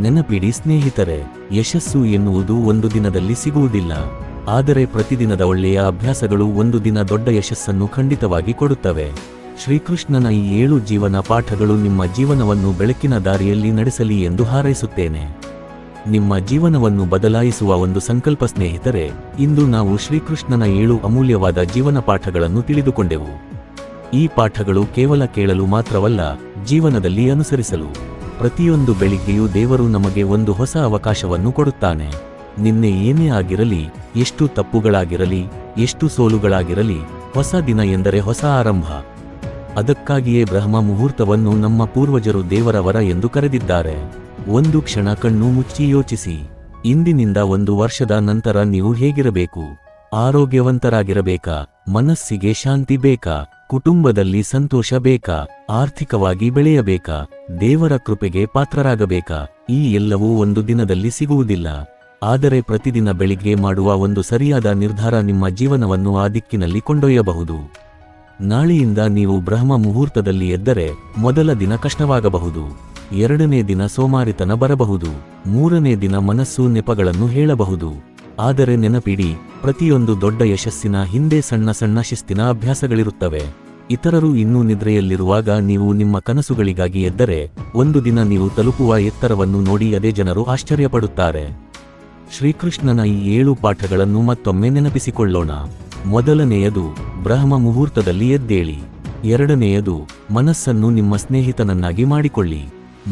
ನೆನಪಿಡಿ ಸ್ನೇಹಿತರೆ, ಯಶಸ್ಸು ಎನ್ನುವುದು ಒಂದು ದಿನದಲ್ಲಿ ಸಿಗುವುದಿಲ್ಲ. ಆದರೆ ಪ್ರತಿದಿನದ ಒಳ್ಳೆಯ ಅಭ್ಯಾಸಗಳು ಒಂದು ದಿನ ದೊಡ್ಡ ಯಶಸ್ಸನ್ನು ಖಂಡಿತವಾಗಿ ಕೊಡುತ್ತವೆ. ಶ್ರೀಕೃಷ್ಣನ ಈ 7 ಜೀವನ ಪಾಠಗಳು ನಿಮ್ಮ ಜೀವನವನ್ನು ಬೆಳಕಿನ ದಾರಿಯಲ್ಲಿ ನಡೆಸಲಿ ಎಂದು ಹಾರೈಸುತ್ತೇನೆ. ನಿಮ್ಮ ಜೀವನವನ್ನು ಬದಲಾಯಿಸುವ ಒಂದು ಸಂಕಲ್ಪ ಸ್ನೇಹಿತರೆ. ಇಂದು ನಾವು ಶ್ರೀಕೃಷ್ಣನ 7 ಅಮೂಲ್ಯವಾದ ಜೀವನ ಪಾಠಗಳನ್ನು ತಿಳಿದುಕೊಂಡೆವು. ಈ ಪಾಠಗಳು ಕೇವಲ ಕೇಳಲು ಮಾತ್ರವಲ್ಲ, ಜೀವನದಲ್ಲಿ ಅನುಸರಿಸಲು. ಪ್ರತಿಯೊಂದು ಬೆಳಿಗ್ಗೆಯೂ ದೇವರು ನಮಗೆ ಒಂದು ಹೊಸ ಅವಕಾಶವನ್ನು ಕೊಡುತ್ತಾನೆ. ನಿನ್ನೆ ಏನೇ ಆಗಿರಲಿ, ಎಷ್ಟು ತಪ್ಪುಗಳಾಗಿರಲಿ, ಎಷ್ಟು ಸೋಲುಗಳಾಗಿರಲಿ, ಹೊಸ ದಿನ ಎಂದರೆ ಹೊಸ ಆರಂಭ. ಅದಕ್ಕಾಗಿಯೇ ಬ್ರಹ್ಮ ಮುಹೂರ್ತವನ್ನು ನಮ್ಮ ಪೂರ್ವಜರು ದೇವರ ವರ ಎಂದು ಕರೆದಿದ್ದಾರೆ. ಒಂದು ಕ್ಷಣ ಕಣ್ಣು ಮುಚ್ಚಿ ಯೋಚಿಸಿ. ಇಂದಿನಿಂದ 1 ವರ್ಷದ ನಂತರ ನೀವು ಹೇಗಿರಬೇಕು? ಆರೋಗ್ಯವಂತರಾಗಿರಬೇಕಾ? ಮನಸ್ಸಿಗೆ ಶಾಂತಿ ಬೇಕಾ? ಕುಟುಂಬದಲ್ಲಿ ಸಂತೋಷ ಬೇಕಾ? ಆರ್ಥಿಕವಾಗಿ ಬೆಳೆಯಬೇಕಾ? ದೇವರ ಕೃಪೆಗೆ ಪಾತ್ರರಾಗಬೇಕಾ? ಈ ಎಲ್ಲವೂ ಒಂದು ದಿನದಲ್ಲಿ ಸಿಗುವುದಿಲ್ಲ. ಆದರೆ ಪ್ರತಿದಿನ ಬೆಳಿಗ್ಗೆ ಮಾಡುವ ಒಂದು ಸರಿಯಾದ ನಿರ್ಧಾರ ನಿಮ್ಮ ಜೀವನವನ್ನು ಆ ದಿಕ್ಕಿನಲ್ಲಿ ಕೊಂಡೊಯ್ಯಬಹುದು. ನಾಳೆಯಿಂದ ನೀವು ಬ್ರಹ್ಮ ಮುಹೂರ್ತದಲ್ಲಿ ಎದ್ದರೆ ಮೊದಲ ದಿನ ಕಷ್ಟವಾಗಬಹುದು. 2ನೇ ದಿನ ಸೋಮಾರಿತನ ಬರಬಹುದು. 3ನೇ ದಿನ ಮನಸ್ಸು ನೆಪಗಳನ್ನು ಹೇಳಬಹುದು. ಆದರೆ ನೆನಪಿಡಿ, ಪ್ರತಿಯೊಂದು ದೊಡ್ಡ ಯಶಸ್ಸಿನ ಹಿಂದೆ ಸಣ್ಣ ಸಣ್ಣ ಶಿಸ್ತಿನ ಅಭ್ಯಾಸಗಳಿರುತ್ತವೆ. ಇತರರು ಇನ್ನೂ ನಿದ್ರೆಯಲ್ಲಿರುವಾಗ ನೀವು ನಿಮ್ಮ ಕನಸುಗಳಿಗಾಗಿ ಎದ್ದರೆ ಒಂದು ದಿನ ನೀವು ತಲುಪುವ ಎತ್ತರವನ್ನು ನೋಡಿ ಅದೇ ಜನರು ಆಶ್ಚರ್ಯಪಡುತ್ತಾರೆ. ಶ್ರೀಕೃಷ್ಣನ ಈ 7 ಪಾಠಗಳನ್ನು ಮತ್ತೊಮ್ಮೆ ನೆನಪಿಸಿಕೊಳ್ಳೋಣ. ಮೊದಲನೆಯದು, ಬ್ರಹ್ಮ ಮುಹೂರ್ತದಲ್ಲಿ ಎದ್ದೇಳಿ. 2ನೇಯದು, ಮನಸ್ಸನ್ನು ನಿಮ್ಮ ಸ್ನೇಹಿತನನ್ನಾಗಿ ಮಾಡಿಕೊಳ್ಳಿ.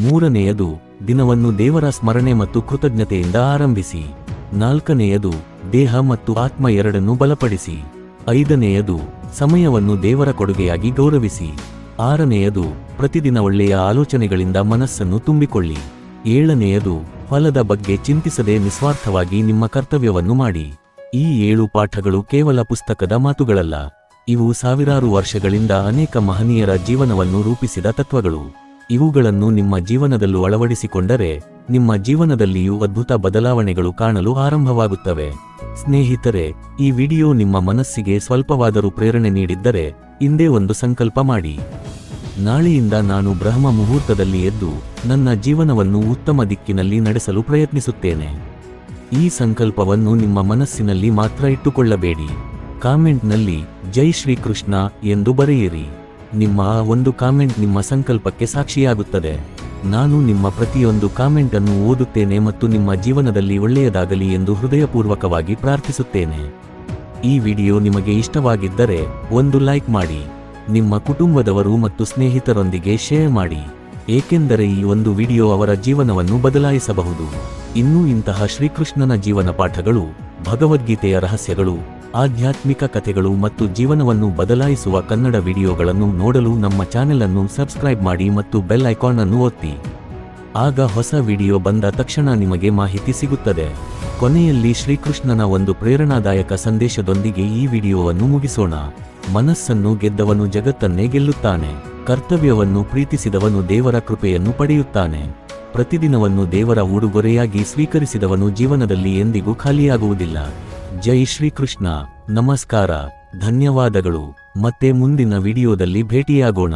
3ನೇಯದು, ದಿನವನ್ನು ದೇವರ ಸ್ಮರಣೆ ಮತ್ತು ಕೃತಜ್ಞತೆಯಿಂದ ಆರಂಭಿಸಿ. 4ನೇಯದು, ದೇಹ ಮತ್ತು ಆತ್ಮ ಎರಡನ್ನೂ ಬಲಪಡಿಸಿ. 5ನೇಯದು, ಸಮಯವನ್ನು ದೇವರ ಕೊಡುಗೆಯಾಗಿ ಗೌರವಿಸಿ. 6ನೇಯದು, ಪ್ರತಿದಿನ ಒಳ್ಳೆಯ ಆಲೋಚನೆಗಳಿಂದ ಮನಸ್ಸನ್ನು ತುಂಬಿಕೊಳ್ಳಿ. 7ನೇಯದು, ಫಲದ ಬಗ್ಗೆ ಚಿಂತಿಸದೆ ನಿಸ್ವಾರ್ಥವಾಗಿ ನಿಮ್ಮ ಕರ್ತವ್ಯವನ್ನು ಮಾಡಿ. ಈ 7 ಪಾಠಗಳು ಕೇವಲ ಪುಸ್ತಕದ ಮಾತುಗಳಲ್ಲ, ಇವು ಸಾವಿರಾರು ವರ್ಷಗಳಿಂದ ಅನೇಕ ಮಹನೀಯರ ಜೀವನವನ್ನು ರೂಪಿಸಿದ ತತ್ವಗಳು. ಇವುಗಳನ್ನು ನಿಮ್ಮ ಜೀವನದಲ್ಲೂ ಅಳವಡಿಸಿಕೊಂಡರೆ ನಿಮ್ಮ ಜೀವನದಲ್ಲಿಯೂ ಅದ್ಭುತ ಬದಲಾವಣೆಗಳು ಕಾಣಲು ಆರಂಭವಾಗುತ್ತವೆ. ಸ್ನೇಹಿತರೆ, ಈ ವಿಡಿಯೋ ನಿಮ್ಮ ಮನಸ್ಸಿಗೆ ಸ್ವಲ್ಪವಾದರೂ ಪ್ರೇರಣೆ ನೀಡಿದ್ದರೆ ಇಂದೇ ಒಂದು ಸಂಕಲ್ಪ ಮಾಡಿ. ನಾಳೆಯಿಂದ ನಾನು ಬ್ರಹ್ಮ ಮುಹೂರ್ತದಲ್ಲಿ ಎದ್ದು ನನ್ನ ಜೀವನವನ್ನು ಉತ್ತಮ ದಿಕ್ಕಿನಲ್ಲಿ ನಡೆಸಲು ಪ್ರಯತ್ನಿಸುತ್ತೇನೆ. ಈ ಸಂಕಲ್ಪವನ್ನು ನಿಮ್ಮ ಮನಸ್ಸಿನಲ್ಲಿ ಮಾತ್ರ ಇಟ್ಟುಕೊಳ್ಳಬೇಡಿ. ಕಾಮೆಂಟ್ನಲ್ಲಿ ಜೈ ಶ್ರೀಕೃಷ್ಣ ಎಂದು ಬರೆಯಿರಿ. ನಿಮ್ಮ ಆ ಒಂದು ಕಾಮೆಂಟ್ ನಿಮ್ಮ ಸಂಕಲ್ಪಕ್ಕೆ ಸಾಕ್ಷಿಯಾಗುತ್ತದೆ. ನಾನು ನಿಮ್ಮ ಪ್ರತಿಯೊಂದು ಕಾಮೆಂಟ್ ಅನ್ನು ಓದುತ್ತೇನೆ ಮತ್ತು ನಿಮ್ಮ ಜೀವನದಲ್ಲಿ ಒಳ್ಳೆಯದಾಗಲಿ ಎಂದು ಹೃದಯಪೂರ್ವಕವಾಗಿ ಪ್ರಾರ್ಥಿಸುತ್ತೇನೆ. ಈ ವಿಡಿಯೋ ನಿಮಗೆ ಇಷ್ಟವಾಗಿದ್ದರೆ ಒಂದು ಲೈಕ್ ಮಾಡಿ. ನಿಮ್ಮ ಕುಟುಂಬದವರು ಮತ್ತು ಸ್ನೇಹಿತರೊಂದಿಗೆ ಶೇರ್ ಮಾಡಿ, ಏಕೆಂದರೆ ಈ ಒಂದು ವಿಡಿಯೋ ಅವರ ಜೀವನವನ್ನು ಬದಲಾಯಿಸಬಹುದು. ಇನ್ನೂ ಇಂತಹ ಶ್ರೀಕೃಷ್ಣನ ಜೀವನ ಪಾಠಗಳು, ಭಗವದ್ಗೀತೆಯ ರಹಸ್ಯಗಳು, ಆಧ್ಯಾತ್ಮಿಕ ಕಥೆಗಳು ಮತ್ತು ಜೀವನವನ್ನು ಬದಲಾಯಿಸುವ ಕನ್ನಡ ವಿಡಿಯೋಗಳನ್ನು ನೋಡಲು ನಮ್ಮ ಚಾನೆಲ್ ಅನ್ನು ಸಬ್ಸ್ಕ್ರೈಬ್ ಮಾಡಿ ಮತ್ತು ಬೆಲ್ ಐಕಾನ್ ಅನ್ನು ಒತ್ತಿ. ಆಗ ಹೊಸ ವಿಡಿಯೋ ಬಂದ ತಕ್ಷಣ ನಿಮಗೆ ಮಾಹಿತಿ ಸಿಗುತ್ತದೆ. ಕೊನೆಯಲ್ಲಿ ಶ್ರೀಕೃಷ್ಣನ ಒಂದು ಪ್ರೇರಣಾದಾಯಕ ಸಂದೇಶದೊಂದಿಗೆ ಈ ವಿಡಿಯೋವನ್ನು ಮುಗಿಸೋಣ. ಮನಸ್ಸನ್ನು ಗೆದ್ದವನು ಜಗತ್ತನ್ನೇ ಗೆಲ್ಲುತ್ತಾನೆ. ಕರ್ತವ್ಯವನ್ನು ಪ್ರೀತಿಸಿದವನು ದೇವರ ಕೃಪೆಯನ್ನು ಪಡೆಯುತ್ತಾನೆ. ಪ್ರತಿದಿನವನ್ನು ದೇವರ ಉಡುಗೊರೆಯಾಗಿ ಸ್ವೀಕರಿಸಿದವನು ಜೀವನದಲ್ಲಿ ಎಂದಿಗೂ ಖಾಲಿಯಾಗುವುದಿಲ್ಲ. ಜೈ ಶ್ರೀಕೃಷ್ಣ. ನಮಸ್ಕಾರ, ಧನ್ಯವಾದಗಳು. ಮತ್ತೆ ಮುಂದಿನ ವಿಡಿಯೋದಲ್ಲಿ ಭೇಟಿಯಾಗೋಣ.